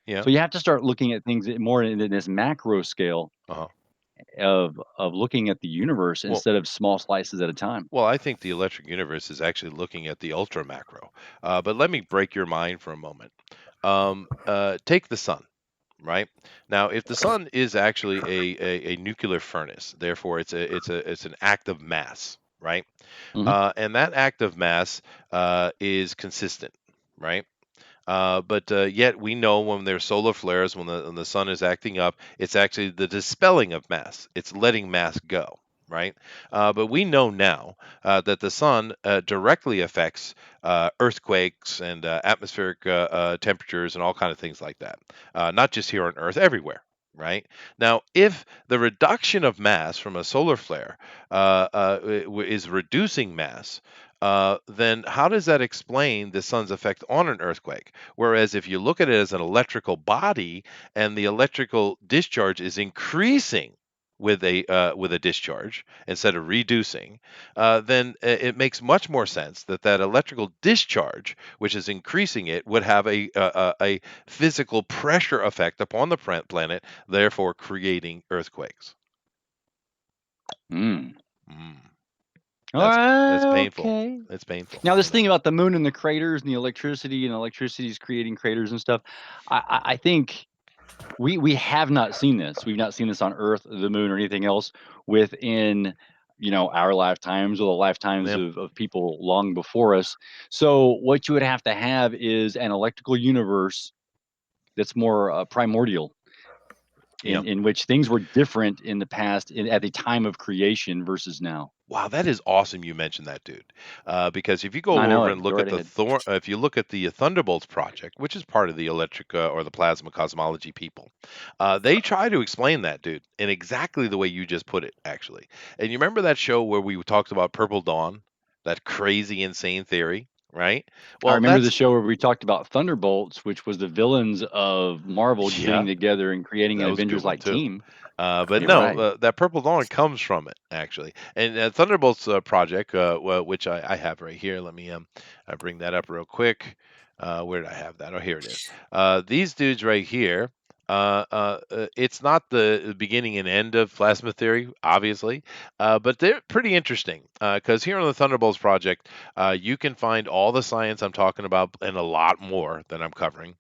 Yeah. So you have to start looking at things more in this macro scale Uh-huh. of looking at the universe Well, instead of small slices at a time. well, I think the electric universe is actually looking at the ultra macro. But let me break your mind for a moment. Take the sun. Right now, if the sun is actually a nuclear furnace, therefore it's an active mass, right? Hmm. And that active mass is consistent, right? But yet we know when there's solar flares, when the sun is acting up, it's actually the dispelling of mass. It's letting mass go, right? But we know now that the sun directly affects earthquakes and atmospheric temperatures and all kind of things like that. Not just here on Earth, everywhere. right? Now, if the reduction of mass from a solar flare is reducing mass, then how does that explain the sun's effect on an earthquake? Whereas if you look at it as an electrical body and the electrical discharge is increasing with a discharge instead of reducing, then it makes much more sense that that electrical discharge, which is increasing it, would have a physical pressure effect upon the planet, therefore creating earthquakes. Mm. Mm, that's painful. Okay. It's painful. Now, I this know. thing about the moon and the craters and the electricity is creating craters and stuff. I think we have not seen this. We've not seen this on Earth, the moon, or anything else within our lifetimes or the lifetimes Yeah, of people long before us. So what you would have to have is an electrical universe that's more primordial, yeah. in which things were different in the past at the time of creation versus now. Wow, that is awesome. You mentioned that, dude. Because if you I go know over it. and Go look right at the ahead. if you look at the Thunderbolts project, which is part of the electric or the plasma cosmology people, they try to explain that, dude, in exactly the way you just put it, actually. And you remember that show where we talked about Purple Dawn, that crazy, insane theory, right? I Well, remember the that's show where we talked about Thunderbolts, which was the villains of Marvel getting yeah, together and creating that an was a good one Avengers-like too. team. But You're no, right. that Purple Dawn comes from it actually, and Thunderbolts project, which I have right here. Let me bring that up real quick. Where did I have that? Oh, here it is. These dudes right here. It's not the beginning and end of plasma theory, obviously, but they're pretty interesting because here on the Thunderbolts project, you can find all the science I'm talking about and a lot more than I'm covering,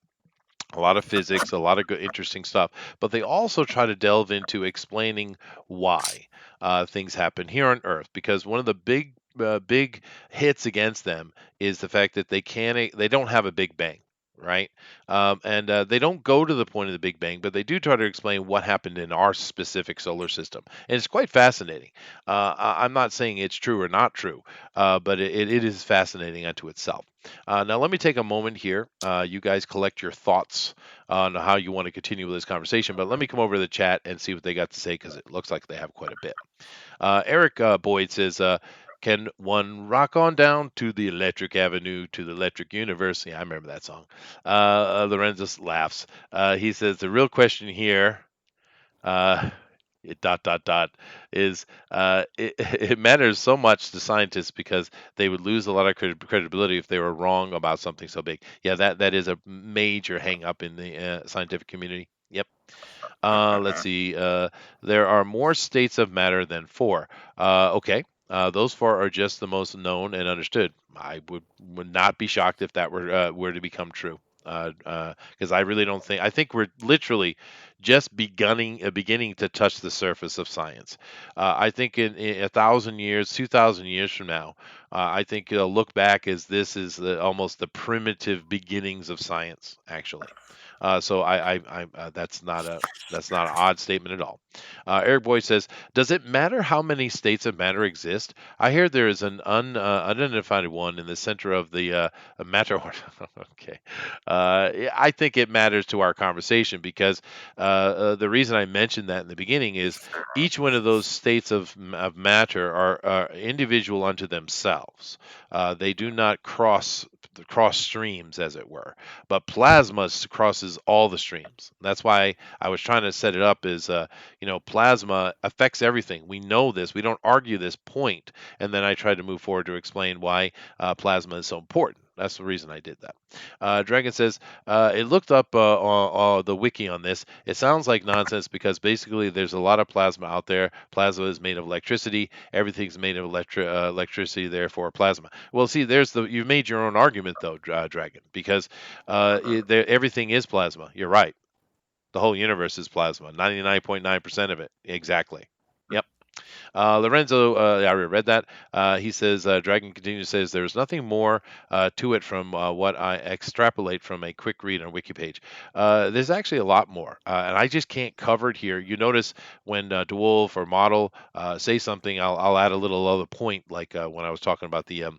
a lot of physics, a lot of good, interesting stuff. But they also try to delve into explaining why things happen here on Earth. Because one of the big hits against them is the fact that they don't have a Big Bang, right? And they don't go to the point of the Big Bang, but they do try to explain what happened in our specific solar system, and it's quite fascinating. I'm not saying it's true or not true, but it is fascinating unto itself. Now, let me take a moment here. You guys collect your thoughts on how you want to continue with this conversation, but let me come over to the chat and see what they got to say because it looks like they have quite a bit. Eric Boyd says, can one rock on down to the Electric Avenue to the Electric Universe? Yeah, I remember that song. Lorenzo laughs. He says, the real question here, uh, dot dot dot is it matters so much to scientists because they would lose a lot of credibility if they were wrong about something so big. Yeah, that is a major hang up in the scientific community. Yep. Let's see. There are more states of matter than four. Okay. Those four are just the most known and understood. I would not be shocked if that were to become true. Because I really don't think. I think we're literally just beginning to touch the surface of science. I think in 1,000 years, 2,000 years from now, I think look back as this is almost the primitive beginnings of science, actually. So that's not an odd statement at all. Eric Boyd says, "Does it matter how many states of matter exist? I hear there is an unidentified one in the center of the matter." Okay, yeah, I think it matters to our conversation because the reason I mentioned that in the beginning is each one of those states of matter are individual unto themselves. They do not cross streams, as it were, but plasma crosses all the streams. That's why I was trying to set it up as plasma affects everything. We know this. We don't argue this point. And then I tried to move forward to explain why plasma is so important. That's the reason I did that. Dragon says, it looked up the wiki on this. It sounds like nonsense because basically there's a lot of plasma out there. Plasma is made of electricity. Everything's made of electricity, therefore plasma. Well, see, you've made your own argument though, Dragon, because everything is plasma. You're right. The whole universe is plasma. 99.9% of it. Exactly. Yep. Lorenzo, I already read that. He says, Dragon continues says, there's nothing more to it from what I extrapolate from a quick read on Wiki page. There's actually a lot more, and I just can't cover it here. You notice when DeWolf or Model say something, I'll add a little other point, like when I was talking about the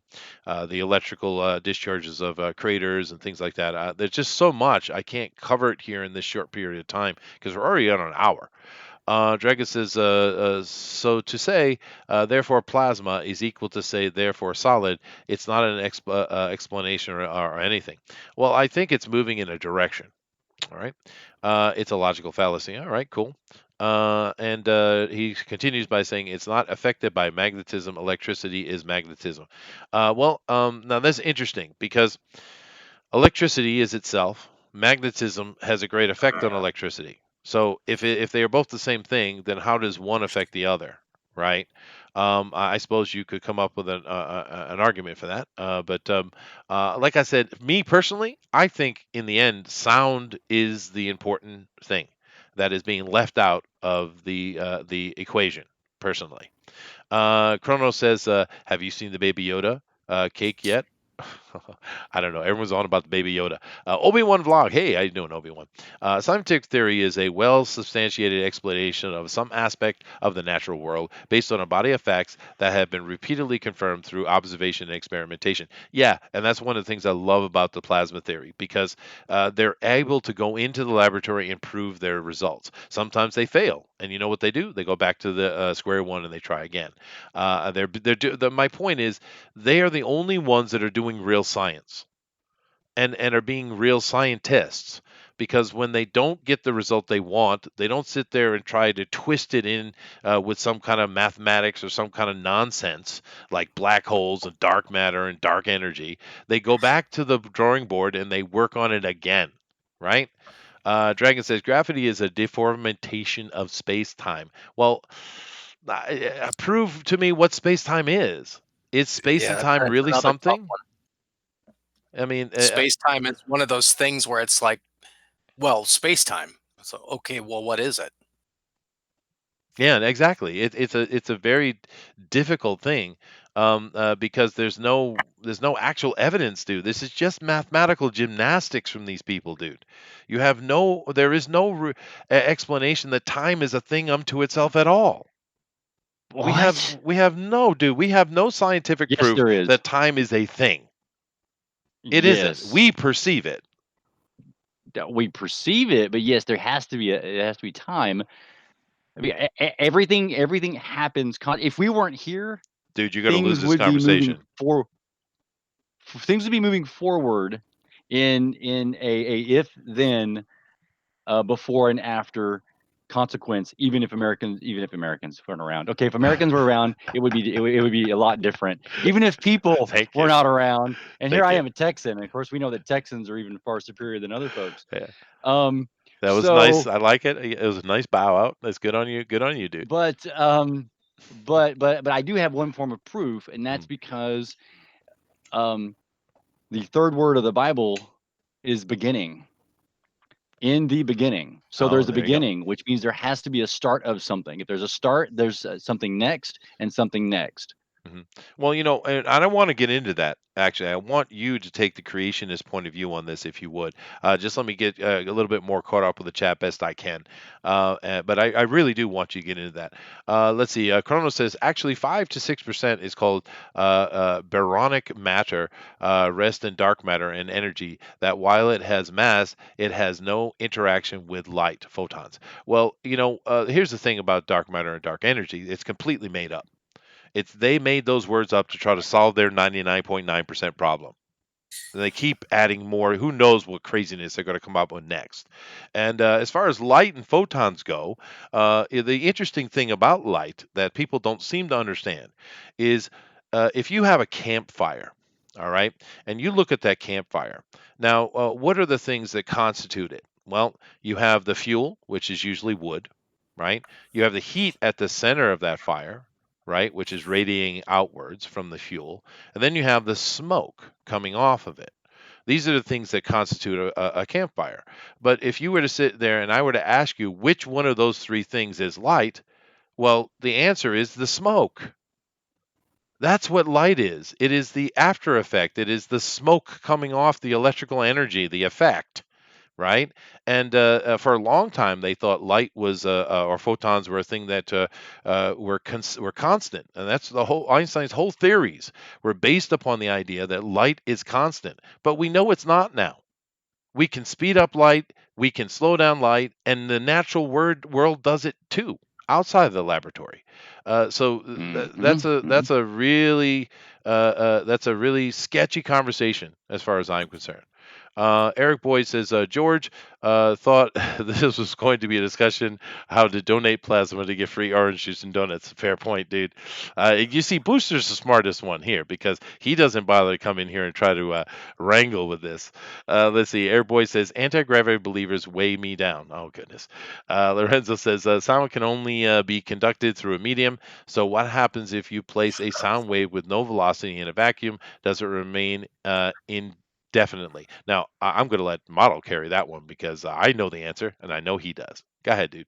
electrical discharges of craters and things like that. There's just so much I can't cover it here in this short period of time because we're already on an hour. Dragon says, so to say, therefore plasma is equal to say, therefore solid. It's not an explanation or anything. Well, I think it's moving in a direction. All right. It's a logical fallacy. All right, cool. And he continues by saying it's not affected by magnetism. Electricity is magnetism. Now that's interesting because electricity is itself. Magnetism has a great effect on electricity. So if they are both the same thing, then how does one affect the other, right? I suppose you could come up with an argument for that. But like I said, me personally, I think in the end, sound is the important thing that is being left out of the equation. Personally, Chrono says, "Have you seen the Baby Yoda cake yet?" I don't know. Everyone's on about the Baby Yoda. Obi-Wan vlog. Hey, how you doing, Obi-Wan? Scientific theory is a well-substantiated explanation of some aspect of the natural world based on a body of facts that have been repeatedly confirmed through observation and experimentation. Yeah, and that's one of the things I love about the plasma theory because they're able to go into the laboratory and prove their results. Sometimes they fail, and you know what they do? They go back to the square one and they try again. My point is they are the only ones that are doing real science and are being real scientists because when they don't get the result they want, they don't sit there and try to twist it in with some kind of mathematics or some kind of nonsense like black holes and dark matter and dark energy. They go back to the drawing board and they work on it again, right? Dragon says gravity is a deformation of space time. Well, prove to me what space time is. Is space and Yeah, time that's really another tough something? one. I mean, Space time is one of those things where it's like, well, space time. So, okay, well, what is it? yeah, exactly. It's a very difficult thing because there's no actual evidence, dude. This is just mathematical gymnastics from these people, dude. There is no explanation that time is a thing unto itself at all. We have What? we have no, dude. We have no scientific Yes, proof there is. that time is a thing. It isn't. Yes, We perceive it, that we perceive it, but yes, there has to be it has to be time. I mean, everything happens. If we weren't here, dude. You got to lose things this would be moving conversation. for things would be moving forward in a if then before and after consequence. Even if Americans weren't around. Okay, if Americans were around, it would be a lot different. Even if people Thank were you. not around, and here Thank I you. am a Texan, and of course we know that Texans are even far superior than other folks. Yeah. Um, That was nice. so I like it. It was a nice bow out. That's good on you. Good on you, dude. but I do have one form of proof, and that's Mhm. because um the third word of the Bible is beginning. In the beginning. So Oh, there's a there you go. beginning, which means there has to be a start of something. If there's a start, there's something next and something next. Mhm. Well, and I don't want to get into that. Actually, I want you to take the creationist point of view on this, if you would. Just let me get a little bit more caught up with the chat best I can. But I really do want you to get into that. Let's see. Chrono says actually 5 to 6% is called baronic matter, rest in dark matter and energy. That while it has mass, it has no interaction with light photons. Well, here's the thing about dark matter and dark energy. It's completely made up. They made those words up to try to solve their 99.9% problem. And they keep adding more. Who knows what craziness they're going to come up with next? And as far as light and photons go, the interesting thing about light that people don't seem to understand is if you have a campfire, all right, and you look at that campfire, now, what are the things that constitute it? Well, you have the fuel, which is usually wood, right? You have the heat at the center of that fire, right, which is radiating outwards from the fuel. And then you have the smoke coming off of it. These are the things that constitute a campfire. But if you were to sit there and I were to ask you which one of those three things is light, Well, the answer is the smoke. That's what light is. It is the after effect. It is the smoke coming off the electrical energy, the effect, right? And for a long time, they thought light was or photons were a thing that were constant, and that's the whole Einstein's whole theories were based upon the idea that light is constant. But we know it's not now. We can speed up light, we can slow down light, and the natural world does it too outside of the laboratory. That's a really that's a really sketchy conversation as far as I'm concerned. Eric Boyd says, George thought this was going to be a discussion how to donate plasma to get free orange juice and donuts. Fair point, dude. You see, Booster's the smartest one here because he doesn't bother to come in here and try to wrangle with this. Let's see. Eric Boyd says, anti-gravity believers weigh me down. Oh, goodness. Lorenzo says, sound can only be conducted through a medium. So what happens if you place a sound wave with no velocity in a vacuum? Does it remain indefinitely? Now, I'm going to let Model carry that one because I know the answer and I know he does. Go ahead, dude.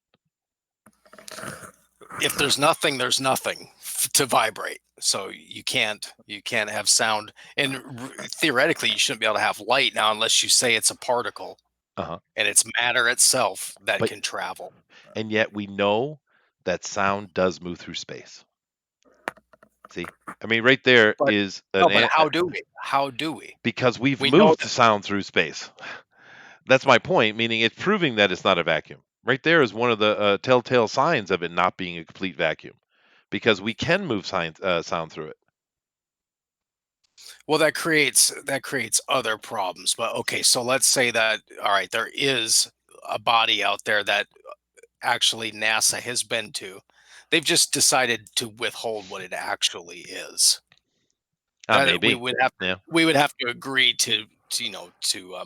If there's nothing, there's nothing to vibrate. So you can't have sound, and theoretically, you shouldn't be able to have light now unless you say it's a particle Uh-huh. and it's matter itself that But- can travel. And yet we know that sound does move through space. See, I mean, right there But- is No, but how do we? How do we? because we've We know moved that- sound through space. That's my point, meaning it's proving that it's not a vacuum. Right there is one of the telltale signs of it not being a complete vacuum, because we can move sound through it. Well, that creates other problems. But okay, so let's say that, all right, there is a body out there that actually NASA has been to. They've just decided to withhold what it actually is. That Maybe. we would have Yeah. we would have to agree to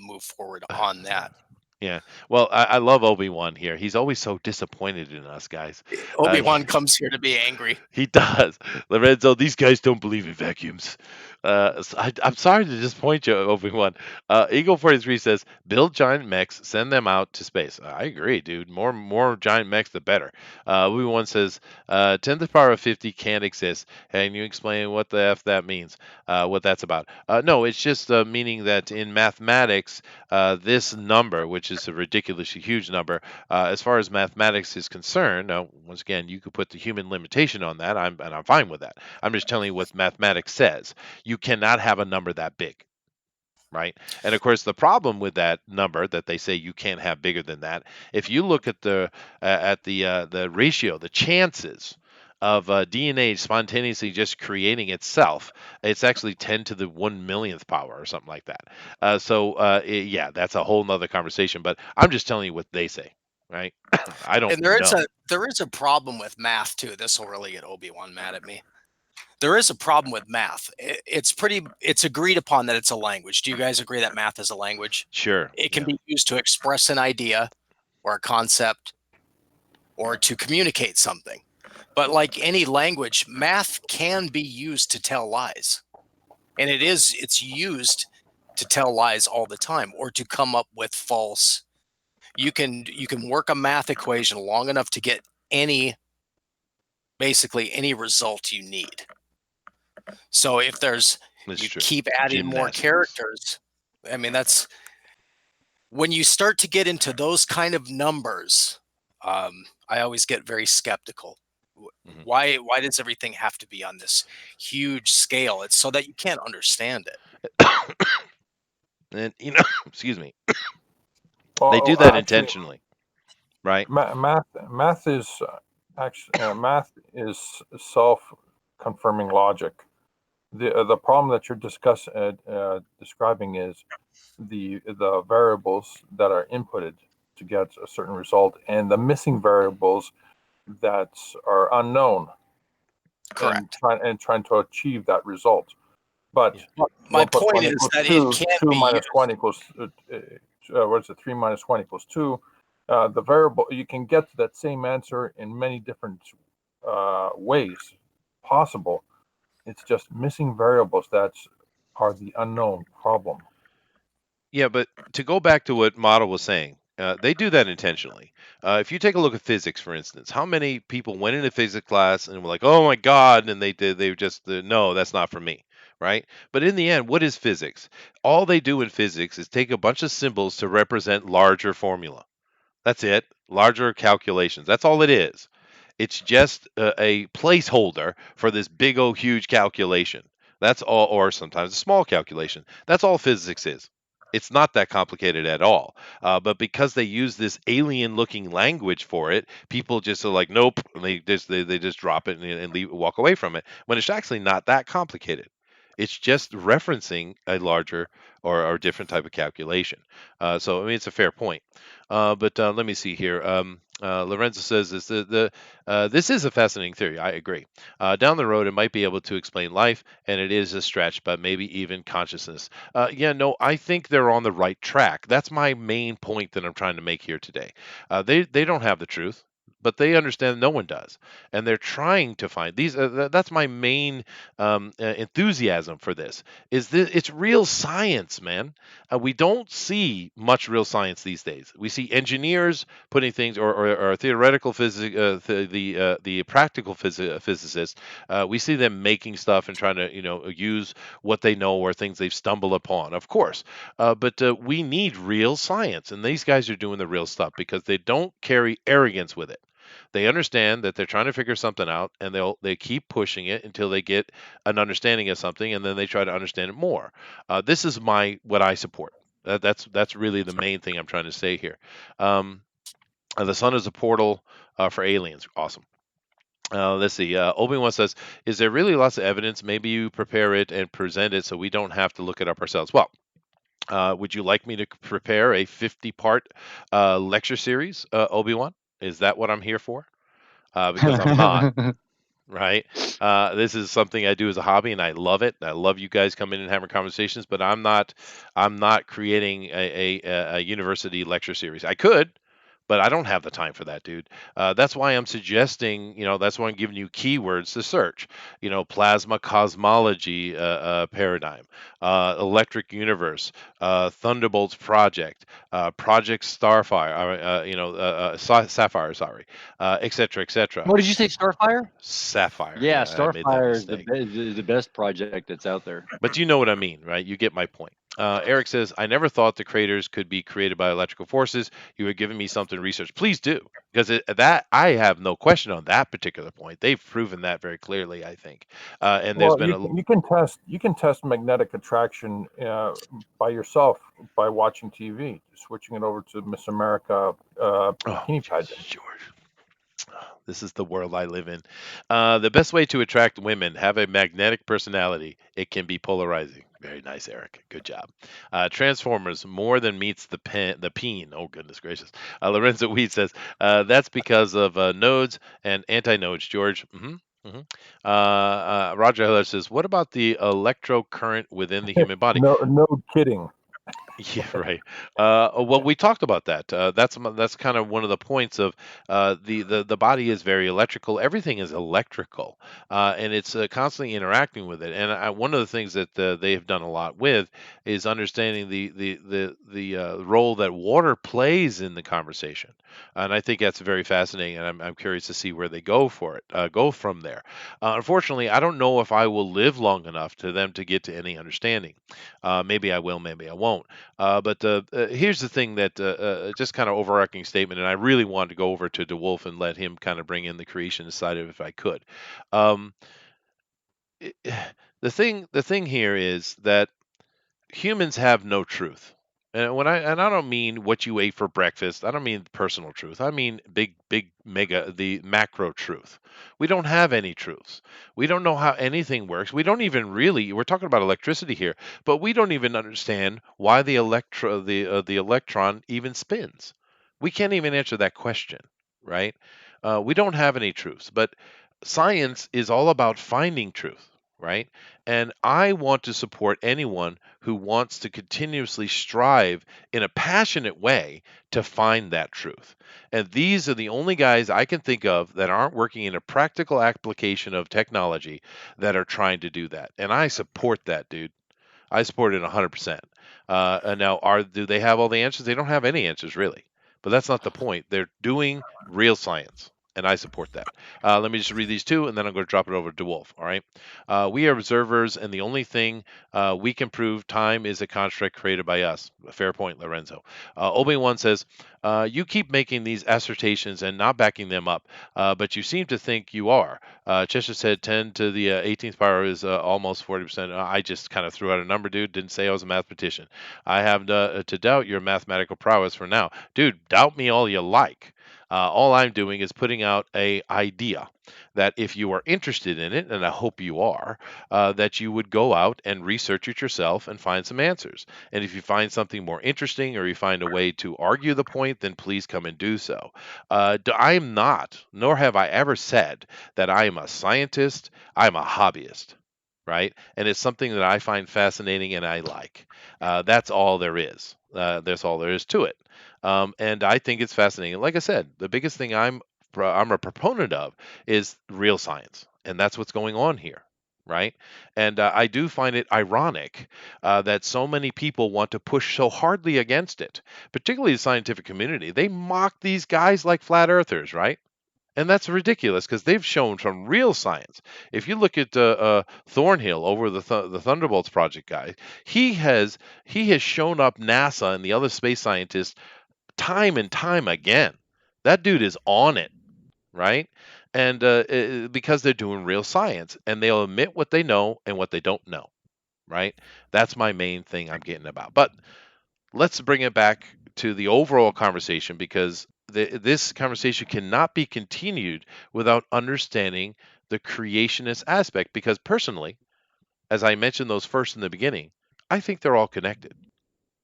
move forward on that. Yeah. Well, I love Obi-Wan here. He's always so disappointed in us, guys. Obi-Wan comes here to be angry. He does. Lorenzo, these guys don't believe in vacuums. I'm sorry to disappoint you, Obi-Wan. Eagle 43 says, build giant mechs, send them out to space. I agree, dude. More giant mechs, the better. Obi-Wan says, 10 to the power of 50 can't exist. Can you explain what the F that means? What that's about? No, it's just meaning that in mathematics, this number, which is a ridiculously huge number, as far as mathematics is concerned, now once again, you could put the human limitation on that, and I'm fine with that. I'm just telling you what mathematics says. You cannot have a number that big, right? And of course, the problem with that number that they say you can't have bigger than that, if you look at the ratio, the chances of DNA spontaneously just creating itself, it's actually 10 to the 1 millionth power or something like that. Yeah, that's a whole nother conversation. But I'm just telling you what they say, right? I don't And there is know. there is a problem with math too. This will really get Obi-Wan mad at me. There is a problem with math. It's agreed upon that it's a language. Do you guys agree that math is a language? Sure. It can be used to express an idea or a concept or to communicate something. But like any language, math can be used to tell lies. And it's used to tell lies all the time or to come up with false. You can work a math equation long enough to get basically any result you need. So if That's you true. keep adding more Gymnastics. characters, I mean, that's when you start to get into those kind of numbers. I always get very skeptical. Mhm. Why does everything have to be on this huge scale? It's so that you can't understand it. And excuse me, Well, they do that actually, intentionally, right? math is math is self-confirming logic. The problem that you're describing is the variables that are inputted to get a certain result and the missing variables that are unknown Correct. and trying to achieve that result. But My 1 plus point 1 is equals that 2, it can't 2 be minus used. 1 equals what is it? 3 minus 1 equals 2. The variable, you can get to that same answer in many different ways possible. It's just missing variables that are the unknown problem. Yeah, but to go back to what Model was saying, They do that intentionally. If you take a look at physics, for instance, how many people went into physics class and were like, "Oh my God," and they just no, that's not for me, right? But in the end, what is physics? All they do in physics is take a bunch of symbols to represent larger formula. That's it. Larger calculations. That's all it is. It's just a placeholder for this big old huge calculation. That's all, or sometimes a small calculation. That's all physics is. It's not that complicated at all. But because they use this alien looking language for it, people just are like, nope, and they just drop it and leave, walk away from it. When it's actually not that complicated. It's just referencing a larger or different type of calculation. So I mean, it's a fair point. But let me see here. Lorenzo says this is a fascinating theory. I agree. Down the road, it might be able to explain life, and it is a stretch, but maybe even consciousness. Yeah, no, I think they're on the right track. That's my main point that I'm trying to make here today. They don't have the truth. But they understand no one does, and they're trying to find these. That's my main enthusiasm for this. Is this? It's real science, man. We don't see much real science these days. We see engineers putting things, or theoretical physics, the practical physicists. We see them making stuff and trying to use what they know or things they've stumbled upon. Of course, but we need real science, and these guys are doing the real stuff because they don't carry arrogance with it. They understand that they're trying to figure something out, and they keep pushing it until they get an understanding of something, and then they try to understand it more. This is what I support. That's really the main thing I'm trying to say here. Um, the sun is a portal for aliens. Awesome. Let's see. Obi-Wan says, "Is there really lots of evidence? Maybe you prepare it and present it so we don't have to look it up ourselves." Well, would you like me to prepare a 50-part lecture series, Obi-Wan? Is that what I'm here for? Because I'm not. Right? This is something I do as a hobby, and I love it. I love you guys coming in and having conversations, but I'm not creating a university lecture series. I could, but I don't have the time for that, dude. That's why I'm suggesting, that's why I'm giving you keywords to search. Plasma cosmology paradigm, electric universe, Thunderbolts project, Project Starfire, Sapphire, sorry, et cetera, et cetera. What did you say, Starfire? Sapphire. Yeah, Yeah, I made that Starfire is mistake. the best project that's out there. But you know what I mean, right? You get my point. Eric says, I never thought the craters could be created by electrical forces. You were giving me something to research. Please do. Because that I have no question on that particular point. They've proven that very clearly, I think. And there's Well, been you can test magnetic attraction by yourself by watching TV, switching it over to Miss America oh, bikini pageant. George. This is the world I live in. The best way to attract women, have a magnetic personality. It can be polarizing. Very nice, Eric. Good job. Transformers more than meets the peen. Oh goodness gracious. Lorenzo Weed says that's because of nodes and anti-nodes. George. Roger Heller says, what about the electrocurrent within the human body? No, no kidding. Yeah, right. Well, we talked about that. That's kind of one of the points of the body is very electrical. Everything is electrical, and it's constantly interacting with it. And one of the things that they have done a lot with is understanding the role that water plays in the conversation. And I think that's very fascinating. And I'm curious to see where they go from there. Unfortunately, I don't know if I will live long enough to them to get to any understanding. Maybe I will, maybe I won't. But here's the thing that just kind of overarching statement, and I really wanted to go over to DeWolf and let him kind of bring in the creation side of it if I could. Um, it- the thing here is that humans have no truth. And I don't mean what you ate for breakfast. I don't mean personal truth. I mean big mega the macro truth. We don't have any truths. We don't know how anything works. We don't even really we're talking about electricity here, but we don't even understand why the electron even spins. We can't even answer that question, right? We don't have any truths, but science is all about finding truth, right? And I want to support anyone who wants to continuously strive in a passionate way to find that truth. And these are the only guys I can think of that aren't working in a practical application of technology that are trying to do that. And I support that, dude. I support it 100%. And now, do they have all the answers? They don't have any answers, really. but that's not the point. They're doing real science, and I support that. Let me just read these two, and then I'm going to drop it over to Wolf. All right. We are observers, and the only thing we can prove time is a construct created by us. Fair point, Lorenzo. Obi-Wan says, you keep making these assertions and not backing them up, but you seem to think you are. Cheshire said 10 to the 18th power is almost 40%. I just kind of threw out a number, dude. Didn't say I was a mathematician. I have to doubt your mathematical prowess for now. Dude, doubt me all you like. All I'm doing is putting out a idea that if you are interested in it, and I hope you are, that you would go out and research it yourself and find some answers. And if you find something more interesting or you find a way to argue the point, then please come and do so. I am not, nor have I ever said that I am a scientist. I'm a hobbyist, right? And it's something that I find fascinating and I like. That's all there is. That's all there is to it. And I think it's fascinating. Like I said, the biggest thing I'm a proponent of is real science, and that's what's going on here, right? And I do find it ironic that so many people want to push so hardly against it, particularly the scientific community. They mock these guys like flat earthers, right? And that's ridiculous because they've shown some real science. If you look at Thornhill over the Thunderbolts project guy, he has shown up NASA and the other space scientists time and time again. That dude is on it, right? And because they're doing real science, and they'll admit what they know and what they don't know, right? That's my main thing I'm getting about. But let's bring it back to the overall conversation because this conversation cannot be continued without understanding the creationist aspect. Because personally, as I mentioned those first in the beginning, I think they're all connected.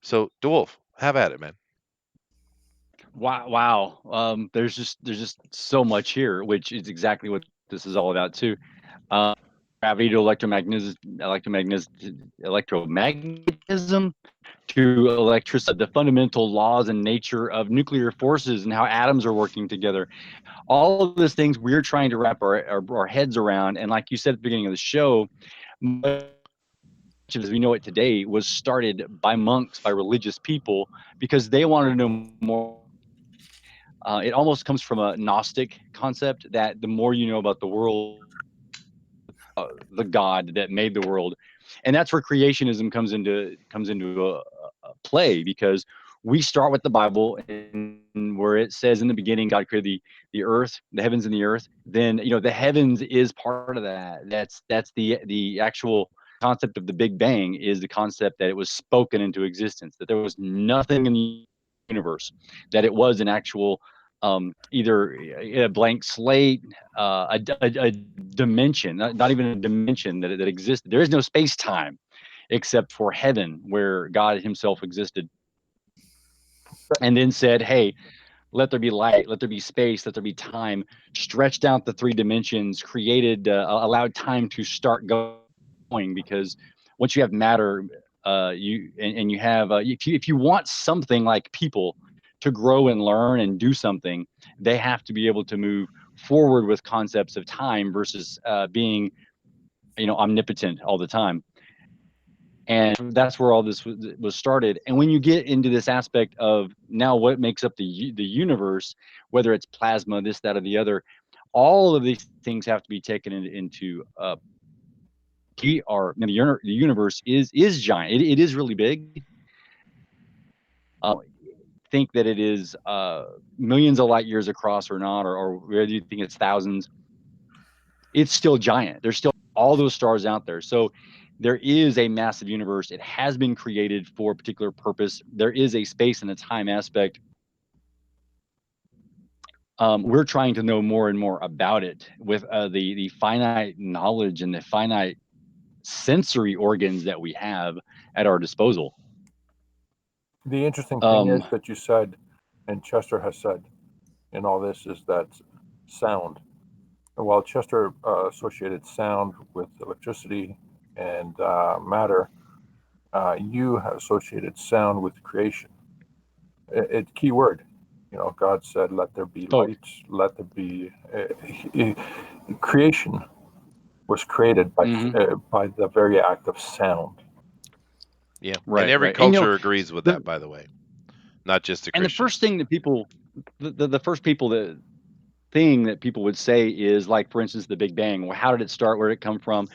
So, DeWolf, have at it, man. Wow. There's just so much here, which is exactly what this is all about too. Um, Gravity to electromagnetism to electricity, the fundamental laws and nature of nuclear forces and how atoms are working together. All of those things we're trying to wrap our heads around. And like you said at the beginning of the show, much as we know it today was started by monks, by religious people, because they wanted to know more. It almost comes from a Gnostic concept that the more you know about the world, the God that made the world, and that's where creationism comes into a play, because we start with the Bible and where it says in the beginning God created the earth, the heavens and the earth. Then the heavens is part of that. That's the actual concept of the Big Bang, is the concept that it was spoken into existence, that there was nothing in the universe, that it was an actual either a blank slate, a dimension, not even a dimension that existed. There is no space time except for heaven, where God Himself existed, and then said, "Hey, let there be light, let there be space, let there be time." Stretched out the three dimensions, created, allowed time to start going, because once you have matter, you have if you want something like people to grow and learn and do something, they have to be able to move forward with concepts of time versus being omnipotent all the time. And that's where all this was started. And when you get into this aspect of now what makes up the universe, whether it's plasma, this, that, or the other, all of these things have to be taken into the universe is giant. It is really big. Think that it is millions of light years across or not, or whether you think it's thousands, it's still giant. There's still all those stars out there. So there is a massive universe. It has been created for a particular purpose. There is a space and a time aspect. We're trying to know more and more about it with the finite knowledge and the finite sensory organs that we have at our disposal. The interesting thing is that you said, and Chester has said in all this, is that sound. And while Chester associated sound with electricity and matter, you have associated sound with creation. It's key word. God said, "Let there be light. Let there be." Creation was created by the very act of sound. Yeah, right. and every right. culture agrees with that, by the way. not just the And the Christians. first thing that people, the first thing that people would say is, like, for instance, the Big Bang. Well, how did it start? Where did it come from?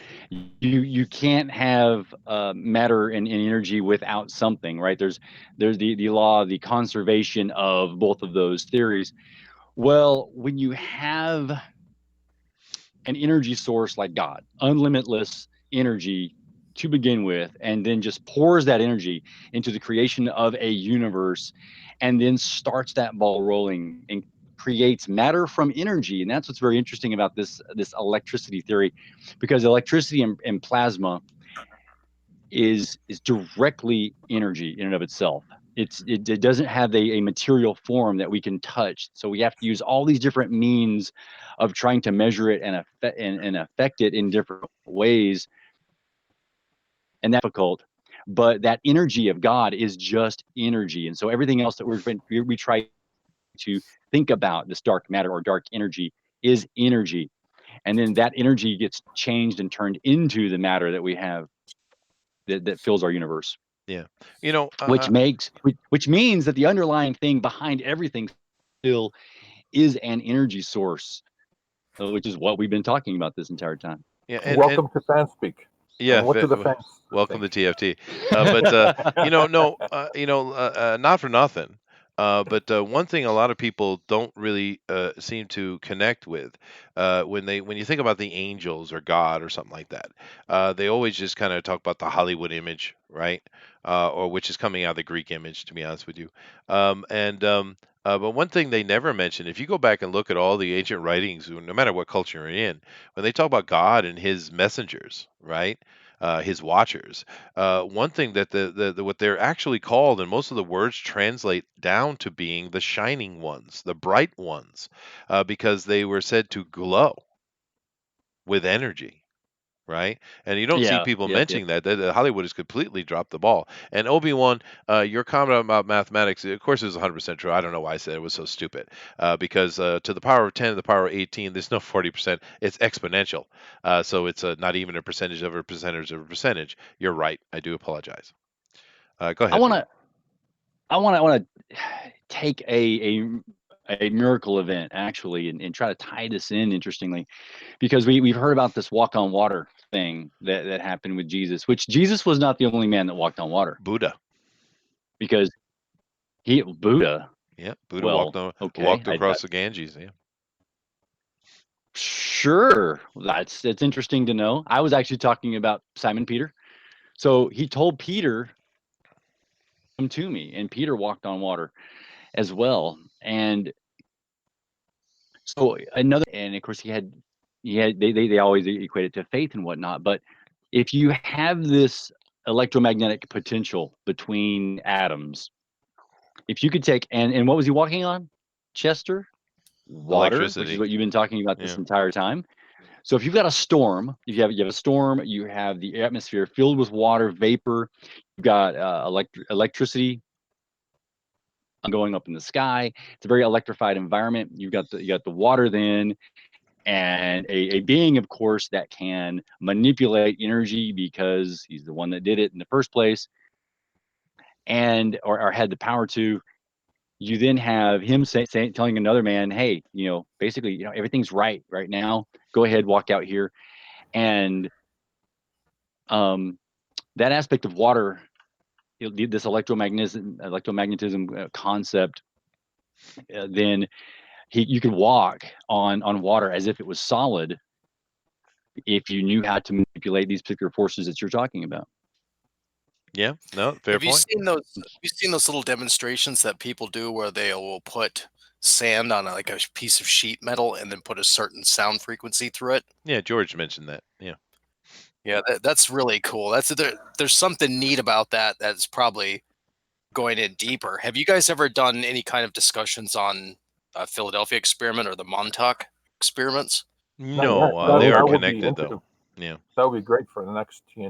You can't have matter and energy without something, right? There's the law of the conservation of both of those theories. Well, when you have an energy source like God, unlimitless energy to begin with, and then just pours that energy into the creation of a universe, and then starts that ball rolling and creates matter from energy. And that's what's very interesting about this electricity theory, because electricity and plasma is directly energy in and of itself. It doesn't have a material form that we can touch, so we have to use all these different means of trying to measure it and affect it in different ways, and that's difficult. But that energy of God is just energy, and so everything else that we try to think about, this dark matter or dark energy, is energy, and then that energy gets changed and turned into the matter that we have that fills our universe. Yeah. You know, Which means that the underlying thing behind everything still is an energy source, which is what we've been talking about this entire time. yeah, and Welcome to Fanspeak. yeah, And what do the fans welcome think? to TFT. But not for nothing. But one thing a lot of people don't really seem to connect with when you think about the angels or God or something like that, they always just kind of talk about the Hollywood image, right? Or which is coming out of the Greek image, to be honest with you. But one thing they never mention, if you go back and look at all the ancient writings, no matter what culture you're in, when they talk about God and His messengers, right? His watchers. One thing that the what they're actually called, and most of the words translate down to being the shining ones, the bright ones, because they were said to glow with energy. Right, and you don't see Yeah, people yep, yep. mentioning that Hollywood has completely dropped the ball. And Obi-Wan, your comment about mathematics, of course, is 100% true. I don't know why I said it was so stupid, because to the power of 10 to the power of 18, there's no 40%. It's exponential. So it's not even a percentage of a percentage of a percentage. You're right. I do apologize. Go I ahead, want Peter. to I want to take a miracle event actually, and try to tie this in interestingly, because we've heard about this walk on water thing that happened with Jesus, which Jesus was not the only man that walked on water, Buddha. because Buddha. Yeah, Buddha Well, okay, walked across the Ganges. Yeah. sure, that's interesting to know. I was actually talking about Simon Peter. So he told Peter, "Come to me," and Peter walked on water as well. And so and of course they always equate it to faith and whatnot. But if you have this electromagnetic potential between atoms, if you could take, and what was he walking on, Chester? Water, which is Electricity. what you've been talking about this Yeah. entire time. So if you've got a storm, you have a storm, you have the atmosphere filled with water vapor, you've got electricity going up in the sky. It's a very electrified environment. You got the water then, and a being, of course, that can manipulate energy because he's the one that did it in the first place, and or had the power to. You then have him telling another man, "Hey, basically, everything's right now. Go ahead, walk out here." And um, that aspect of water, this electromagnetism concept, then you could walk on water as if it was solid if you knew how to manipulate these particular forces that you're talking about. Yeah. No, fair Have you point. seen those? Have you seen those little demonstrations that people do where they will put sand on like a piece of sheet metal and then put a certain sound frequency through it? Yeah, George mentioned that. Yeah. Yeah, that's really cool. There's something neat about that. That's probably going in deeper. Have you guys ever done any kind of discussions on Philadelphia experiment or the Montauk experiments? Not yet. No, they are That Oh, would be connected though. interesting. Yeah. That would be great for the next we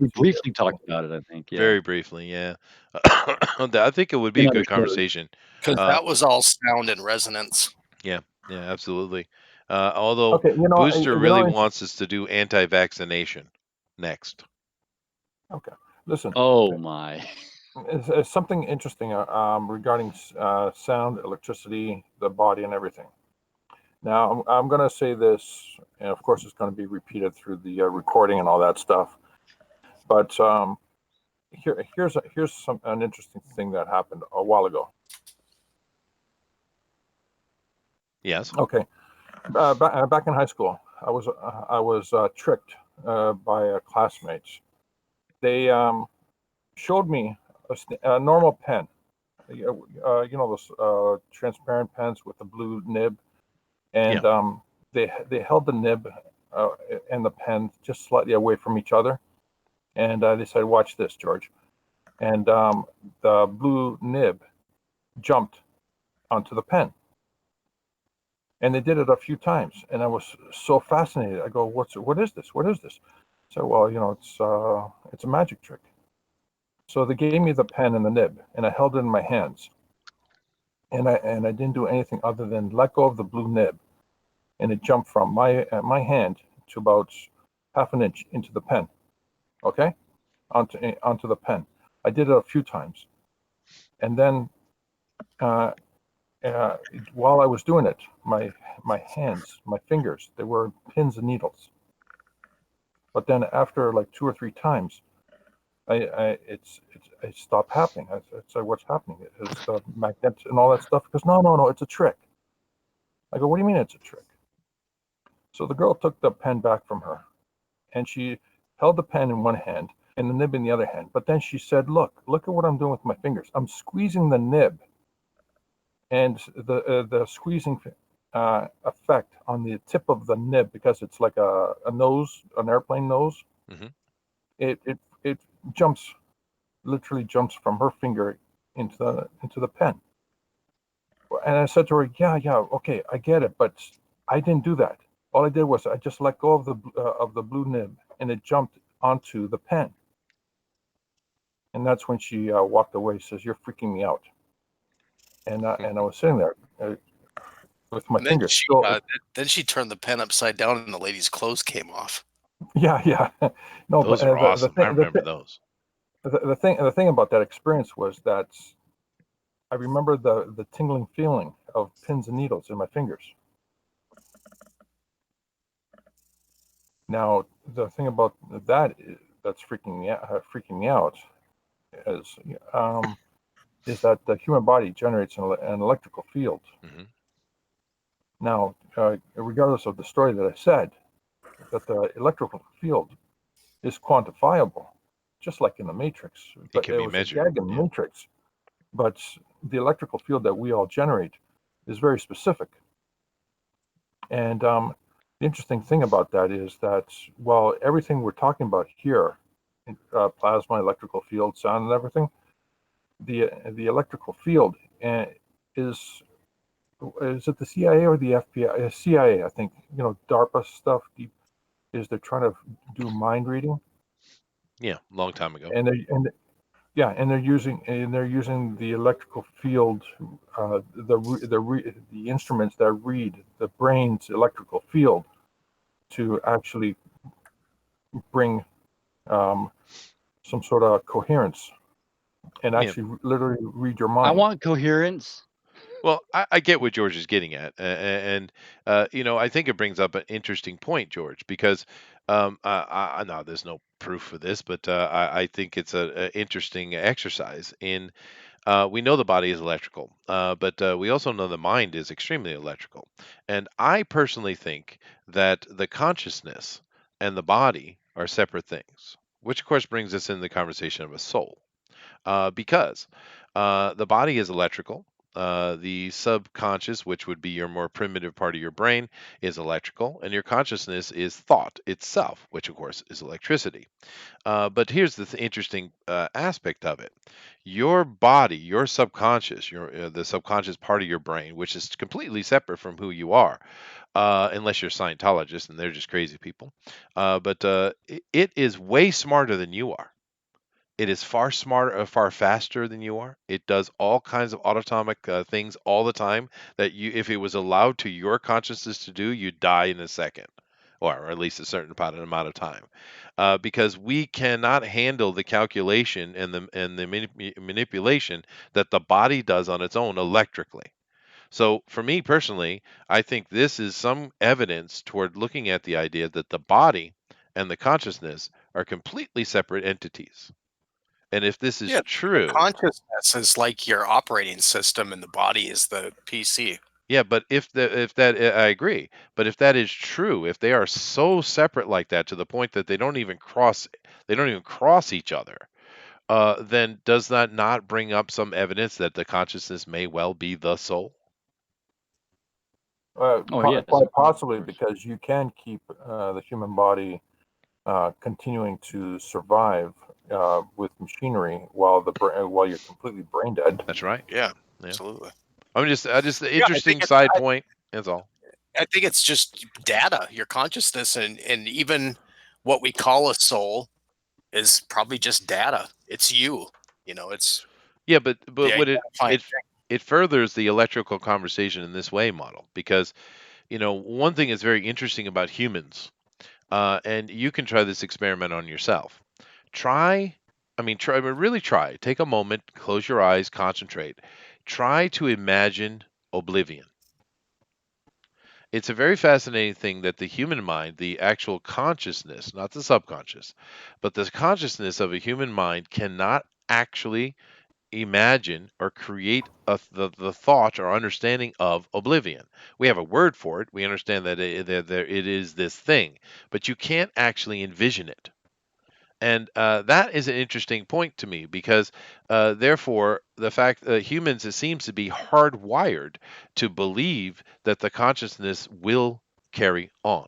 briefly TFT. talked about it, I think. Yeah, Very briefly, yeah. I think it would be in a other good shows. conversation. Because Uh, that was all sound and resonance. yeah, yeah, absolutely. Although Okay, Booster really wants us to do anti-vaccination next. okay. Listen, Oh my! It's something interesting regarding sound, electricity, the body, and everything. Now, I'm going to say this, and of course, it's going to be repeated through the recording and all that stuff. But here's an interesting thing that happened a while ago. Yes. Okay, back in high school, I was tricked by classmates. They showed me a normal pen. You know those transparent pens with the blue nib, and Yeah. they held the nib uh, and the pen just slightly away from each other, and they said, "Watch this, George." And the blue nib jumped onto the pen, and they did it a few times, and I was so fascinated. I go, what is this? What is this?" So, well, you know, it's a magic trick. So they gave me the pen and the nib, and I held it in my hands, and I didn't do anything other than let go of the blue nib, and it jumped from my hand to about half an inch into the pen. Okay, onto the pen. I did it a few times, and then uh, uh, while I was doing it, my hands, my fingers, they were pins and needles. But then after like 2 or 3 times, it stopped happening. I said, "What's happening? Is the magnet and all that stuff?" Because no, it's a trick. I go, "What do you mean it's a trick?" So the girl took the pen back from her, and she held the pen in one hand and the nib in the other hand. But then she said, look at what I'm doing with my fingers. I'm squeezing the nib, and the squeezing effect on the tip of the nib, because it's like a nose, an airplane nose. Hmm. It jumps, literally jumps from her finger into the pen. And I said to her, yeah, okay, I get it, but I didn't do that. All I did was I just let go of the blue nib, and it jumped onto the pen. And that's when she walked away. Says, "You're freaking me out." And I was sitting there with my And then fingers she still. then she turned the pen upside down, and the lady's clothes came off. Yeah. No, but Those are awesome. I remember those. the thing about that experience was that I remember the tingling feeling of pins and needles in my fingers. Now, the thing about that's freaking me out is is that the human body generates an electrical field. Hmm. Now, regardless of the story that I said, that the electrical field is quantifiable, just like in the Matrix. It But can it be was a measured. gag in the Yeah. Matrix. But the electrical field that we all generate is very specific. And the interesting thing about that is that while everything we're talking about here, plasma, electrical field, sound, and everything, the electrical field is is it the CIA or the FBI? CIA, I think. You know, DARPA stuff. Is they're trying to do mind reading, Yeah. Long time ago. and they're using the electrical field, the instruments that read the brain's electrical field to actually bring um, some sort of coherence and Yeah. actually literally read your I mind. want coherence. Well, I get what George is getting at, and I think it brings up an interesting point, George, because now there's no proof for this, but I think it's a interesting exercise in. We know the body is electrical, but we also know the mind is extremely electrical. And I personally think that the consciousness and the body are separate things, which of course brings us into the conversation of a soul, because the body is electrical. The subconscious, which would be your more primitive part of your brain, is electrical, and your consciousness is thought itself, which of course is electricity. But here's the interesting aspect of it: your body, your subconscious, the subconscious part of your brain, which is completely separate from who you are, unless you're a Scientologist and they're just crazy people. But it is way smarter than you are. It is far smarter, far faster than you are. It does all kinds of autonomic things all the time that if it was allowed to your consciousness to do, you'd die in a second. or at least a certain amount of time, because we cannot handle the calculation and the manipulation that the body does on its own electrically. So, for me personally, I think this is some evidence toward looking at the idea that the body and the consciousness are completely separate entities. And if this is Yeah, the true, consciousness is like your operating system, and the body is the PC. yeah, but if that I agree, but if that is true, if they are so separate like that to the point that they don't even cross each other, then does that not bring up some evidence that the consciousness may well be the soul? Oh yes, Quite of possibly, course. because you can keep the human body continuing to survive with machinery while you're completely brain dead. That's right. Yeah, Yeah. absolutely. I just an Yeah, I think interesting it's side point. That's all. I think it's just data, your consciousness, and even what we call a soul is probably just data. It's you. It's Yeah, the but what identifying it thing. it furthers the electrical conversation in this way model because one thing is very interesting about humans, and you can try this experiment on yourself. Try, really try. Take a moment, close your eyes, concentrate. Try to imagine oblivion. It's a very fascinating thing that the human mind, the actual consciousness, not the subconscious, but the consciousness of a human mind cannot actually imagine or create the thought or understanding of oblivion. We have a word for it. We understand that it is this thing, but you can't actually envision it. And that is an interesting point to me because, therefore, the fact that humans, it seems to be hardwired to believe that the consciousness will carry on,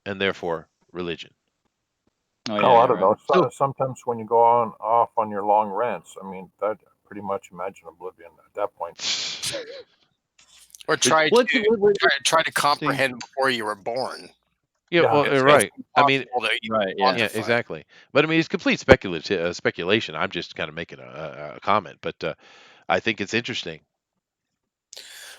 and therefore religion. Oh Oh, yeah, I yeah, don't right. know. So Sometimes when you go off on your long rants, I mean, that pretty much imagine oblivion at that point. Or But try what's to try to interesting? comprehend before you were born. yeah, Yeah, well, It's right. I mean, impossible to even Right, yeah. yeah, quantify. exactly. But I mean, it's complete speculation. I'm just kind of making a comment, but I think it's interesting.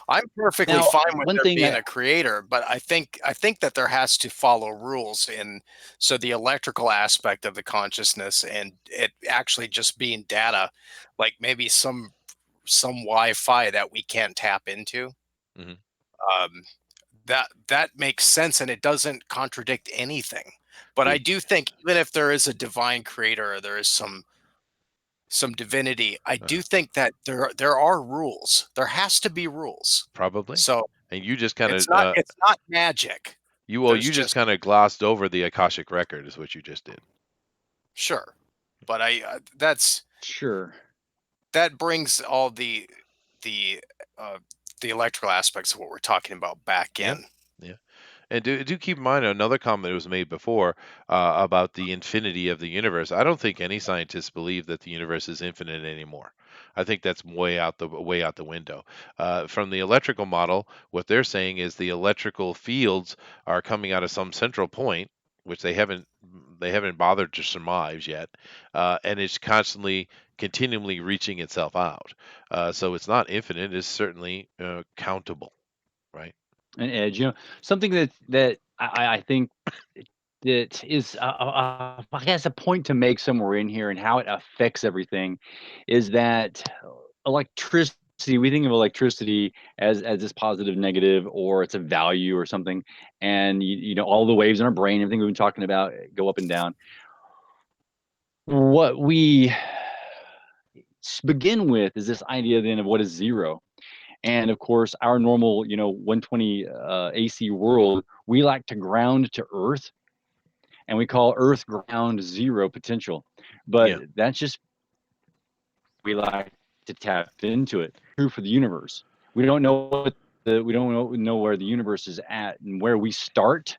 I'm perfectly Now, fine with one there thing being I a creator, but I think that there has to follow rules, and so the electrical aspect of the consciousness and it actually just being data, like maybe some Wi-Fi that we can't tap into. Hmm. Um, that makes sense, and it doesn't contradict anything. But I Agreed. do think even if there is a divine creator, or there is some divinity, I Uh, do think that there are rules. There has to be rules. Probably. So And you just kind it's of not magic. you There's just just kind of glossed over the Akashic record, is what you just did. sure, but sure. that brings all the uh, the electrical aspects of what we're talking about back Yeah. in. Yeah. And do keep in mind another comment that was made before about the infinity of the universe. I don't think any scientists believe that the universe is infinite anymore. I think that's way out the window. From the electrical model, what they're saying is the electrical fields are coming out of some central point, which they haven't bothered to surmise yet, and it's constantly continually reaching itself out. So it's not infinite; it's certainly countable, right? An edge, something that I think that is, I guess, a point to make somewhere in here and how it affects everything is that electricity. We think of electricity as this positive, negative, or it's a value or something, and all the waves in our brain, everything we've been talking about, go up and down. What we begin with is this idea then of what is zero. And of course, our normal, 120 AC world, we like to ground to Earth, and we call Earth ground zero potential. But Yeah. that's just, we like to tap into it. True for the universe. We don't know we don't know where the universe is at, and where we start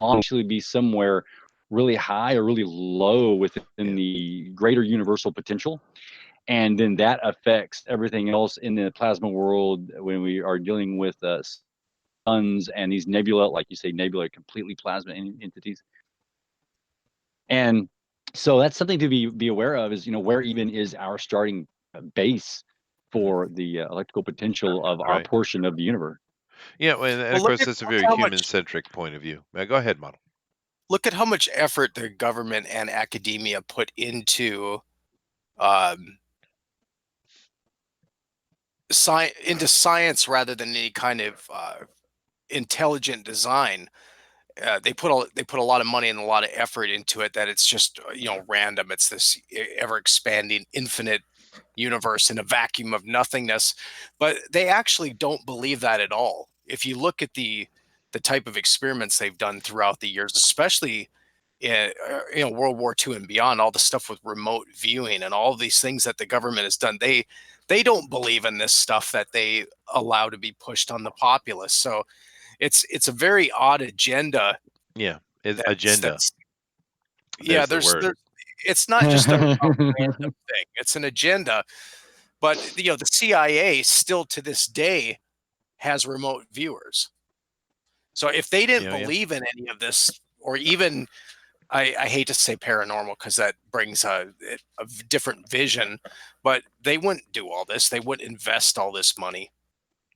will actually be somewhere really high or really low within Yeah. the greater universal potential. And then that affects everything else in the plasma world when we are dealing with suns and these nebula, like you say, nebula, completely plasma entities. And so that's something to be aware of, is where even is our starting base Mhm. for the electrical potential of our Right. portion of the universe. Yeah, and Well, of course that's a very human-centric point of view. Go ahead, model. look at how much effort the government and academia put um, into science rather than any kind of intelligent design. They put a lot of money and a lot of effort into it. That it's just random. It's this ever expanding, infinite universe in a vacuum of nothingness. But they actually don't believe that at all. If you look at the type of experiments they've done throughout the years, especially in World War II and beyond, all the stuff with remote viewing and all these things that the government has done, they don't believe in this stuff that they allow to be pushed on the populace. So it's a very odd agenda. Yeah, it's That's agenda. that's yeah. There's the word. It's not just a random thing. It's an agenda. But the CIA still to this day has remote viewers. So if they didn't Yeah. believe in any of this, or even I hate to say paranormal because that brings a different vision, but they wouldn't do all this. They wouldn't invest all this money.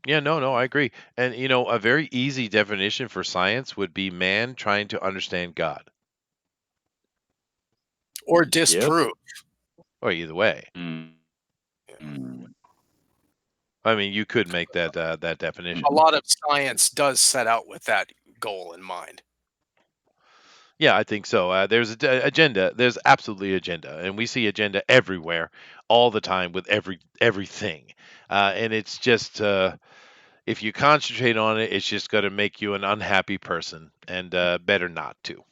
Yeah, no, I agree. And a very easy definition for science would be man trying to understand God, Or Yep. disprove. or either way. Mm. Mm. I mean, you could make that definition. A lot of science does set out with that goal in mind. Yeah, I think so. There's agenda. There's absolutely agenda, and we see agenda everywhere, all the time with everything. And it's just if you concentrate on it, it's just going to make you an unhappy person, and better not to.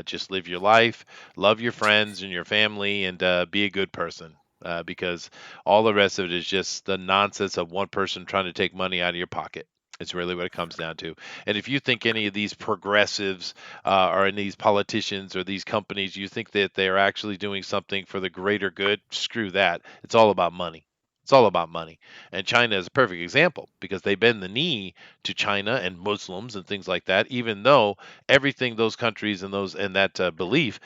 Just live your life, love your friends and your family, and be a good person. Because all the rest of it is just the nonsense of one person trying to take money out of your pocket. It's really what it comes down to. And if you think any of these progressives or any of these politicians or these companies, you think that they're actually doing something for the greater good, screw that. It's all about money. It's all about money. And China is a perfect example because they bend the knee to China and Muslims and things like that, even though everything those countries and that belief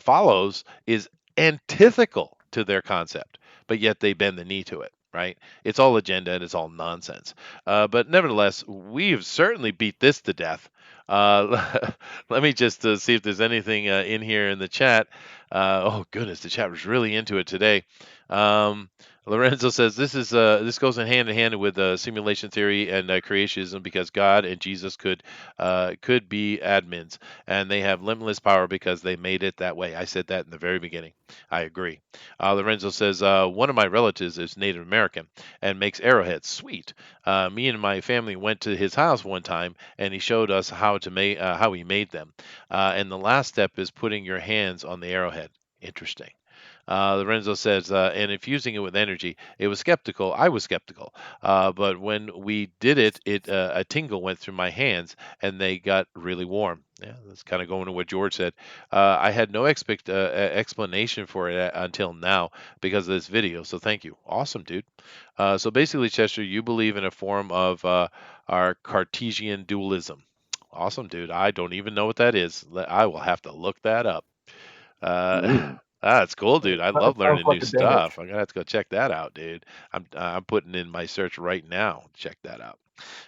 follows is antithetical to their concept, but yet they bend the knee to it. Right? It's all agenda and it's all nonsense. But nevertheless, we've certainly beat this to death. Let me just see if there's anything in here in the chat. Oh goodness, the chat was really into it today. Um, Lorenzo says this goes in hand with simulation theory and creationism because God and Jesus could be admins and they have limitless power because they made it that way. I said that in the very beginning. I agree. Lorenzo says one of my relatives is Native American and makes arrowheads. Sweet. Me and my family went to his house one time and he showed us how he made them. And the last step is putting your hands on the arrowhead. Interesting. Lorenzo says, and infusing it with energy. It was skeptical. I was skeptical. But when we did it, a tingle went through my hands and they got really warm. Yeah, that's kind of going to what George said. I had no explanation for it until now because of this video. So thank you. Awesome, dude. So basically, Chester, you believe in a form of our Cartesian dualism. Awesome, dude. I don't even know what that is. I will have to look that up. Uh, Ooh. that's cool, dude. I It love sounds learning new like a Danish. stuff. I'm gonna have to go check that out, dude. I'm putting in my search right now. Check that out.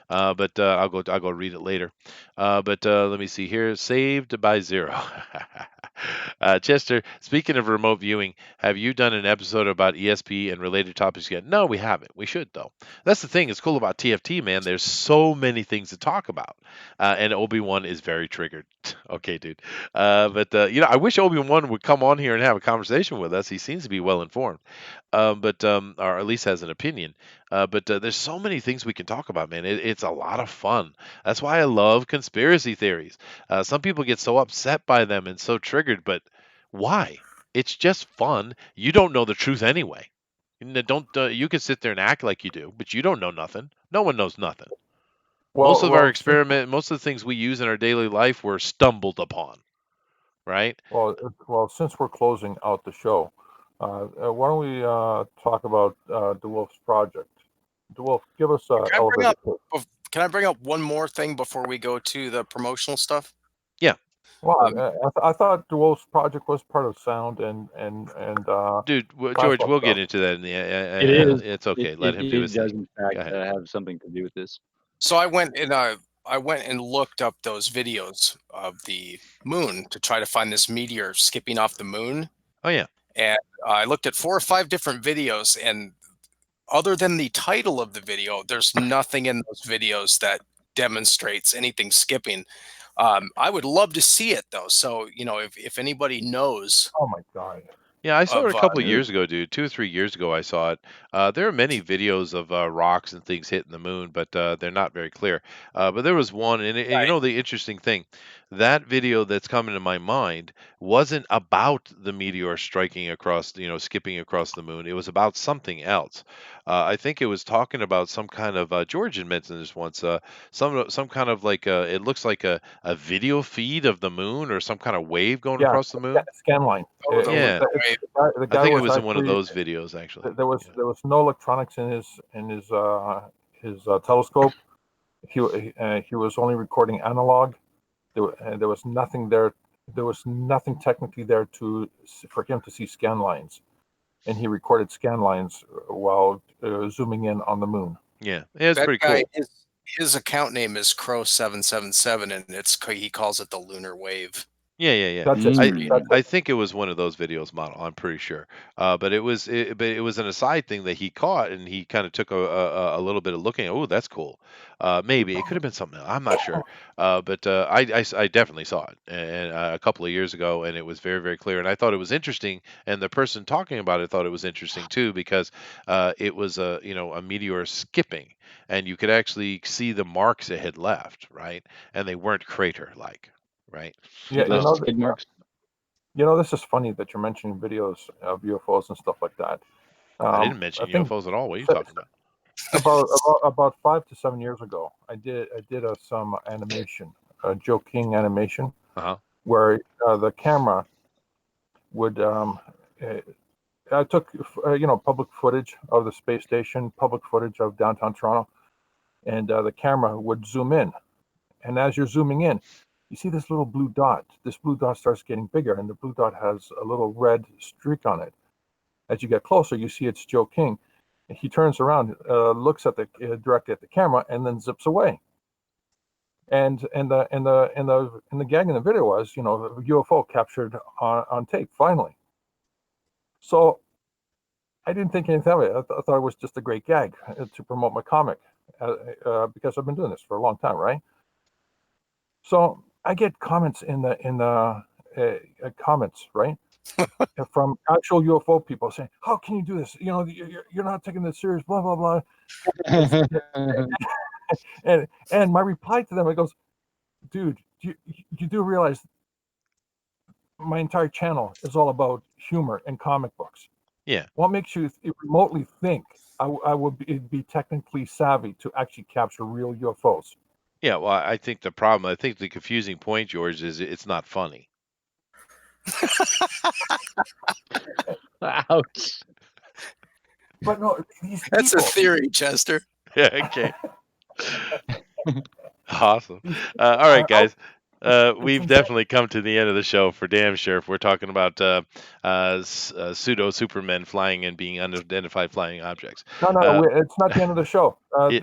But I'll go read it later. But let me see here. Saved by zero. Chester, speaking of remote viewing, have you done an episode about ESP and related topics yet? No, we haven't. We should though. That's the thing. It's cool about TFT, man. There's so many things to talk about, and Obi-Wan is very triggered. Okay, dude. But I wish Obi-Wan would come on here and have a conversation with us. He seems to be well informed, but or at least has an opinion. But there's so many things we can talk about, man. It's a lot of fun. That's why I love conspiracy theories. Some people get so upset by them and so triggered, but why? It's just fun. You don't know the truth anyway. Don't you can sit there and act like you do, but you don't know nothing. No one knows nothing. Most Well, of our well, since most of the things we use in our daily life were stumbled upon, right? since we're closing out the show, why don't we talk about DeWolf's project? DeWolf, give us an Can I bring elevator up pitch. can I bring up one more thing before we go to the promotional stuff? Yeah, Well, Um, I thought DeWolf's project was part of sound and dude. George, plasma we'll get stuff. into that. It is. It's okay. Let him do It his does, thing. in Go fact, ahead. have something to do with this. So I went and looked up those videos of the moon to try to find this meteor skipping off the moon, Oh yeah. and I looked at 4 or 5 different videos, and other than the title of the video, there's nothing in those videos that demonstrates anything skipping. I would love to see it though. So, if anybody knows Oh my God. Yeah, I saw it a of couple of Dude. years ago, dude. 2 or 3 years ago, I saw it. There are many videos of rocks and things hitting the moon, but they're not very clear. But there was one, and you Right. know the interesting thing, that video that's coming to my mind wasn't about the meteor striking across, skipping across the moon. It was about something else. I think it was talking about some kind of George had mentioned this once. Some kind of like it looks like a video feed of the moon or some kind of wave going Yeah, across the moon. scan line. Oh, the lunar Yeah. wave. The I guy think it was was in one of actually those videos, actually. Yeah. there was no electronics in his telescope. He was only recording analog. There was nothing there. There was nothing technically there for him to see scan lines, and he recorded scan lines while zooming in on the moon. Yeah. Yeah, it's That pretty guy, cool. his account name is Crow777, and he calls it the lunar wave. Yeah, yeah, yeah. That's it. I That's I it. think it was one of those videos model. I'm pretty sure. But it was an aside thing that he caught, and he kind of took a little bit of looking. Oh, that's cool. Maybe it could have been something else. I'm not sure. But I definitely saw it and a couple of years ago, and it was very very clear. And I thought it was interesting, and the person talking about it thought it was interesting too because it was a meteor skipping, and you could actually see the marks it had left, right? And they weren't crater like, right? See Yeah, those skid marks? this is funny that you're mentioning videos of UFOs and stuff like that. I didn't I mention think UFOs at all. What are you se- talking about? about 5 to 7 years ago, I did some animation, Joe King animation, Uh-huh. where the camera would uh, I took public footage of the space station, public footage of downtown Toronto, and the camera would zoom in. And as you're zooming in, you see this little blue dot. This blue dot starts getting bigger, and the blue dot has a little red streak on it. As you get closer, you see it's Joe King. He turns around, looks at the directly at the camera, and then zips away. And the gag in the video was, UFO captured on tape finally. So I didn't think anything of it. I thought it was just a great gag to promote my comic because I've been doing this for a long time, right? So I get comments comments, right, from actual UFO people saying, "How can you do this? You're not taking this serious." Blah blah blah. And my reply to them, it goes, "Dude, you do realize my entire channel is all about humor and comic books. Yeah. What makes you remotely think I would be technically savvy to actually capture real UFOs?" Yeah, well, I think the confusing point, George, is it's not funny. Ouch. But no, these That's a people, theory, Chester. Yeah, okay. Awesome. these All right, are out. guys. It's We've insane. definitely come to the end of the show for damn sure. If we're talking about pseudo supermen flying and being unidentified flying objects. No, Uh, it's not the end of the show. I'm The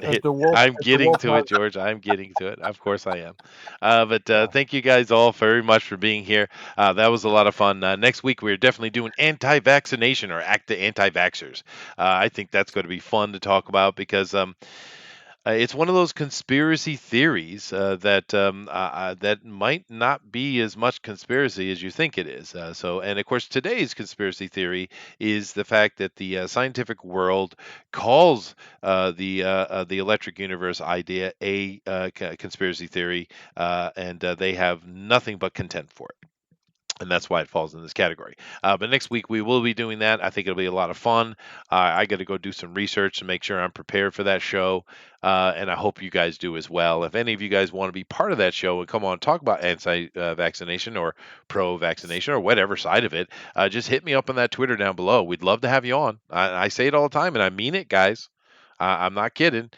getting wolf to has. it, George. I'm getting to it. Of course I am. But Yeah. thank you guys all very much for being here. That was a lot of fun. Next week, we're definitely doing anti-vaccination or act the anti-vaxxers. I think that's going to be fun to talk about because it's one of those conspiracy theories that might not be as much conspiracy as you think it is. And of course, today's conspiracy theory is the fact that the scientific world calls the electric universe idea a conspiracy theory, and they have nothing but contempt for it, and that's why it falls in this category. But next week we will be doing that. I think it'll be a lot of fun. I got to go do some research to make sure I'm prepared for that show, and I hope you guys do as well. If any of you guys want to be part of that show and come on and talk about anti-vaccination or pro-vaccination or whatever side of it, just hit me up on that Twitter down below. We'd love to have you on. I say it all the time, and I mean it, guys. I'm not kidding.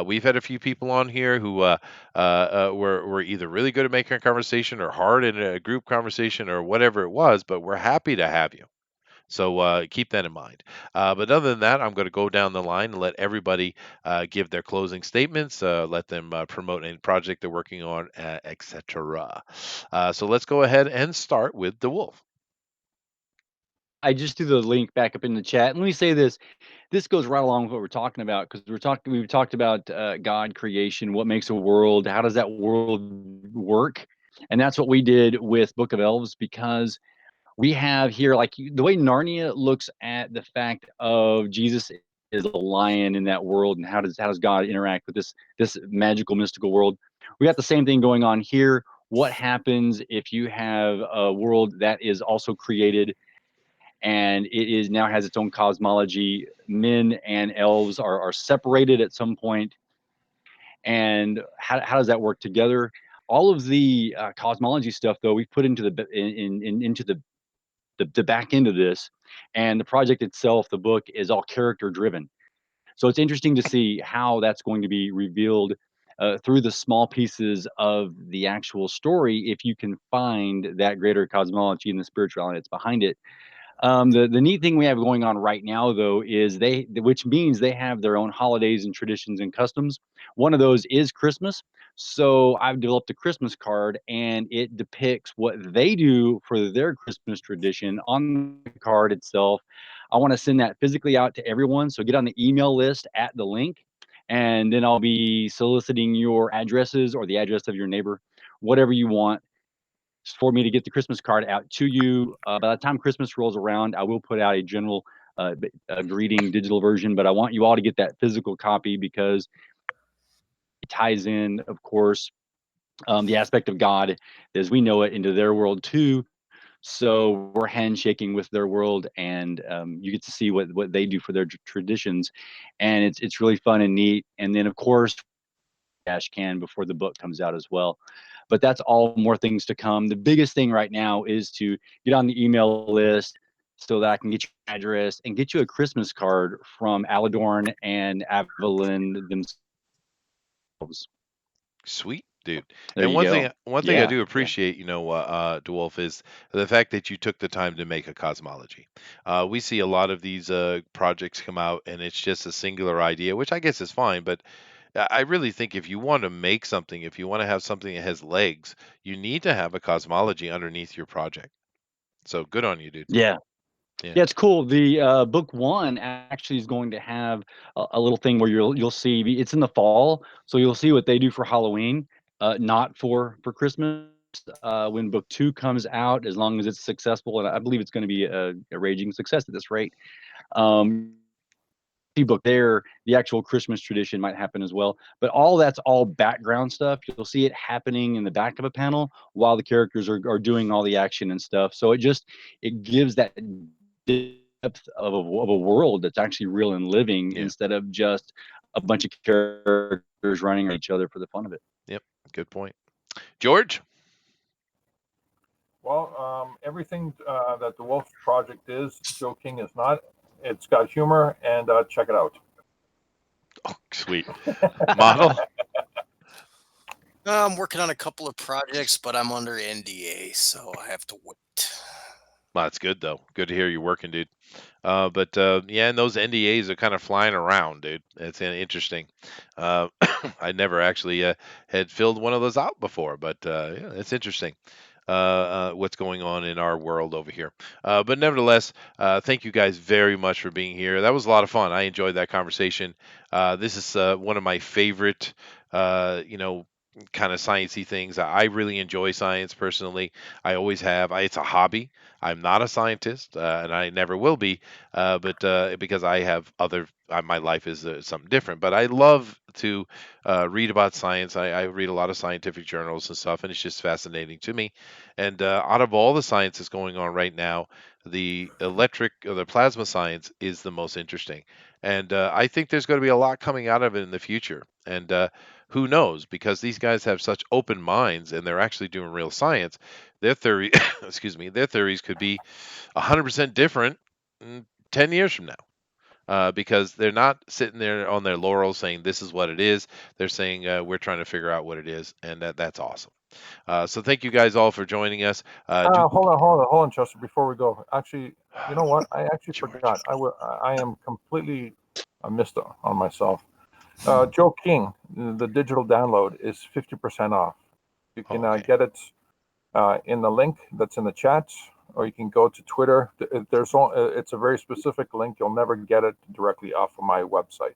We've had a few people on here who were either really good at making a conversation or hard in a group conversation or whatever it was, but we're happy to have you. So keep that in mind. But other than that, I'm going to go down the line and let everybody give their closing statements, let them promote any project they're working on, etc. So let's go ahead and start with the Wolf. I just threw the link back up in the chat. And let me say this. This goes right along with what we're talking about, because we've talked about God creation, what makes a world, how does that world work? And that's what we did with Book of Elves, because we have here, like, the way Narnia looks at the fact of Jesus is a lion in that world, and how does God interact with this magical mystical world. We got the same thing going on here. What happens if you have a world that is also created, and it is now has its own cosmology? Men and elves are separated at some point, and how does that work together? All of the cosmology stuff, though, we've put into into the back end of this, and the project itself, the book, is all character driven. So it's interesting to see how that's going to be revealed through the small pieces of the actual story, if you can find that greater cosmology and the spirituality that's behind it. The neat thing we have going on right now, though, is which means they have their own holidays and traditions and customs. One of those is Christmas. So I've developed a Christmas card, and it depicts what they do for their Christmas tradition on the card itself. I want to send that physically out to everyone. So get on the email list at the link, and then I'll be soliciting your addresses or the address of your neighbor, whatever you want, for me to get the Christmas card out to you. By the time Christmas rolls around, I will put out a general greeting digital version, but I want you all to get that physical copy, because it ties in, of course, the aspect of God as we know it into their world too. So we're handshaking with their world, and you get to see what they do for their traditions, and it's really fun and neat. And then, of course, cash can before the book comes out as well. But that's all more things to come. The biggest thing right now is to get on the email list so that I can get your address and get you a Christmas card from Aladorn and Avalyn themselves. Sweet, dude. There And you go. one thing I Yeah. do Yeah. appreciate, DeWolf, is the fact that you took the time to make a cosmology. We see a lot of these projects come out, and it's just a singular idea, which I guess is fine. But I really think if you want to make something, if you want to have something that has legs, you need to have a cosmology underneath your project. So good on you, dude. Yeah. Yeah. Yeah, it's cool. The book one actually is going to have a little thing where you'll see it's in the fall, so you'll see what they do for Halloween, not for Christmas. When book two comes out, as long as it's successful, and I believe it's going to be a raging success at this rate. Book there, the actual Christmas tradition might happen as well. But that's all background stuff. You'll see it happening in the back of a panel while the characters are doing all the action and stuff. So it gives that depth of a world that's actually real and living, Yeah. instead of just a bunch of characters running at each other for the fun of it. Yep. Good point. George? Well, everything that the Wolf Project is, Joe King is not. It's got humor, and check it out. Oh, sweet. Model? I'm working on a couple of projects, but I'm under NDA, so I have to wait. Well, that's good though. Good to hear you working, dude. But yeah, and those NDAs are kind of flying around, dude. It's interesting. Uh, I never actually had filled one of those out before, but yeah, it's interesting. What's going on in our world over here. But nevertheless, thank you guys very much for being here. That was a lot of fun. I enjoyed that conversation. This is one of my favorite, kind of sciencey things. I really enjoy science personally. I always have. It's a hobby. I'm not a scientist, and I never will be. But because I have my life is something different. But I love to read about science. I read a lot of scientific journals and stuff, and it's just fascinating to me. And out of all the science that's going on right now, the electric or the plasma science is the most interesting. And I think there's going to be a lot coming out of it in the future. And who knows? Because these guys have such open minds, and they're actually doing real science. Their theory, excuse me, their theories could be 100% different 10 years from now. Because they're not sitting there on their laurels saying this is what it is. They're saying we're trying to figure out what it is, and that's awesome. So thank you guys all for joining us. Hold on, Chester. Before we go, actually, you know what? I actually George. forgot. I am completely missed on myself. Joe King, the digital download is 50% off. You can Okay. get it in the link that's in the chat, or you can go to Twitter. It's a very specific link. You'll never get it directly off of my website.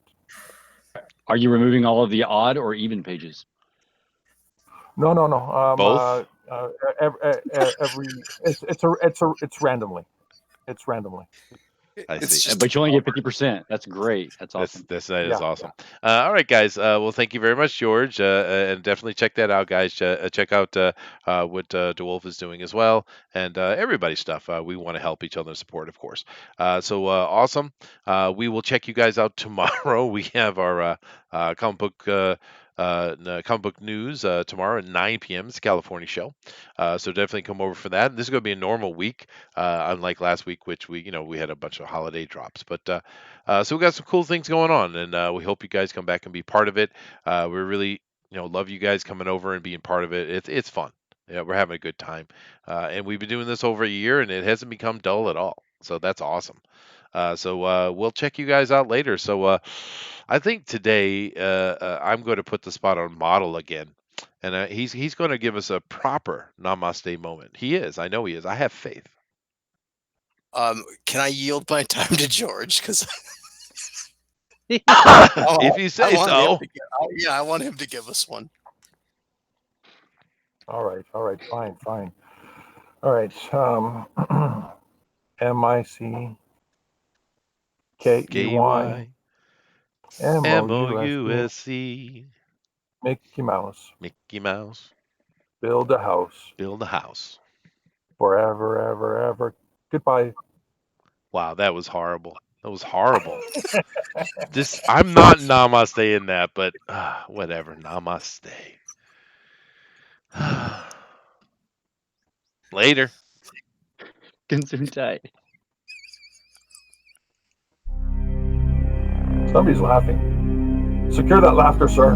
Are you removing all of the odd or even pages? No. Both? It's randomly. It's randomly. I It's see. just But you only get 50%. That's great. That's awesome. That Yeah. is awesome. All right, guys. Well, thank you very much, George, and definitely check that out, guys. Check out what DeWolf is doing as well, and everybody's stuff. We want to help each other and support, of course. So awesome. We will check you guys out tomorrow. We have our comic book. Comic book news tomorrow at 9 p.m. It's a California show, so definitely come over for that. This is going to be a normal week, unlike last week, which we had a bunch of holiday drops. But so we got some cool things going on, and we hope you guys come back and be part of it. We really, love you guys coming over and being part of it. It's fun. Yeah, we're having a good time, and we've been doing this over a year, and it hasn't become dull at all. So that's awesome. So we'll check you guys out later. So I think today I'm going to put the spot on Model again, and he's going to give us a proper Namaste moment. He is. I know he is. I have faith. Can I yield my time to George? Because If you say so. I want him to give us one. All right. Fine. All right. MICKEY MOUSE. Mickey Mouse. Mickey Mouse. Build a house. Build a house. Forever, ever. Goodbye. Wow, that was horrible. That was horrible. I'm not namaste in that, but whatever. Namaste. Later. Consume tight. Somebody's laughing. Secure that laughter, sir.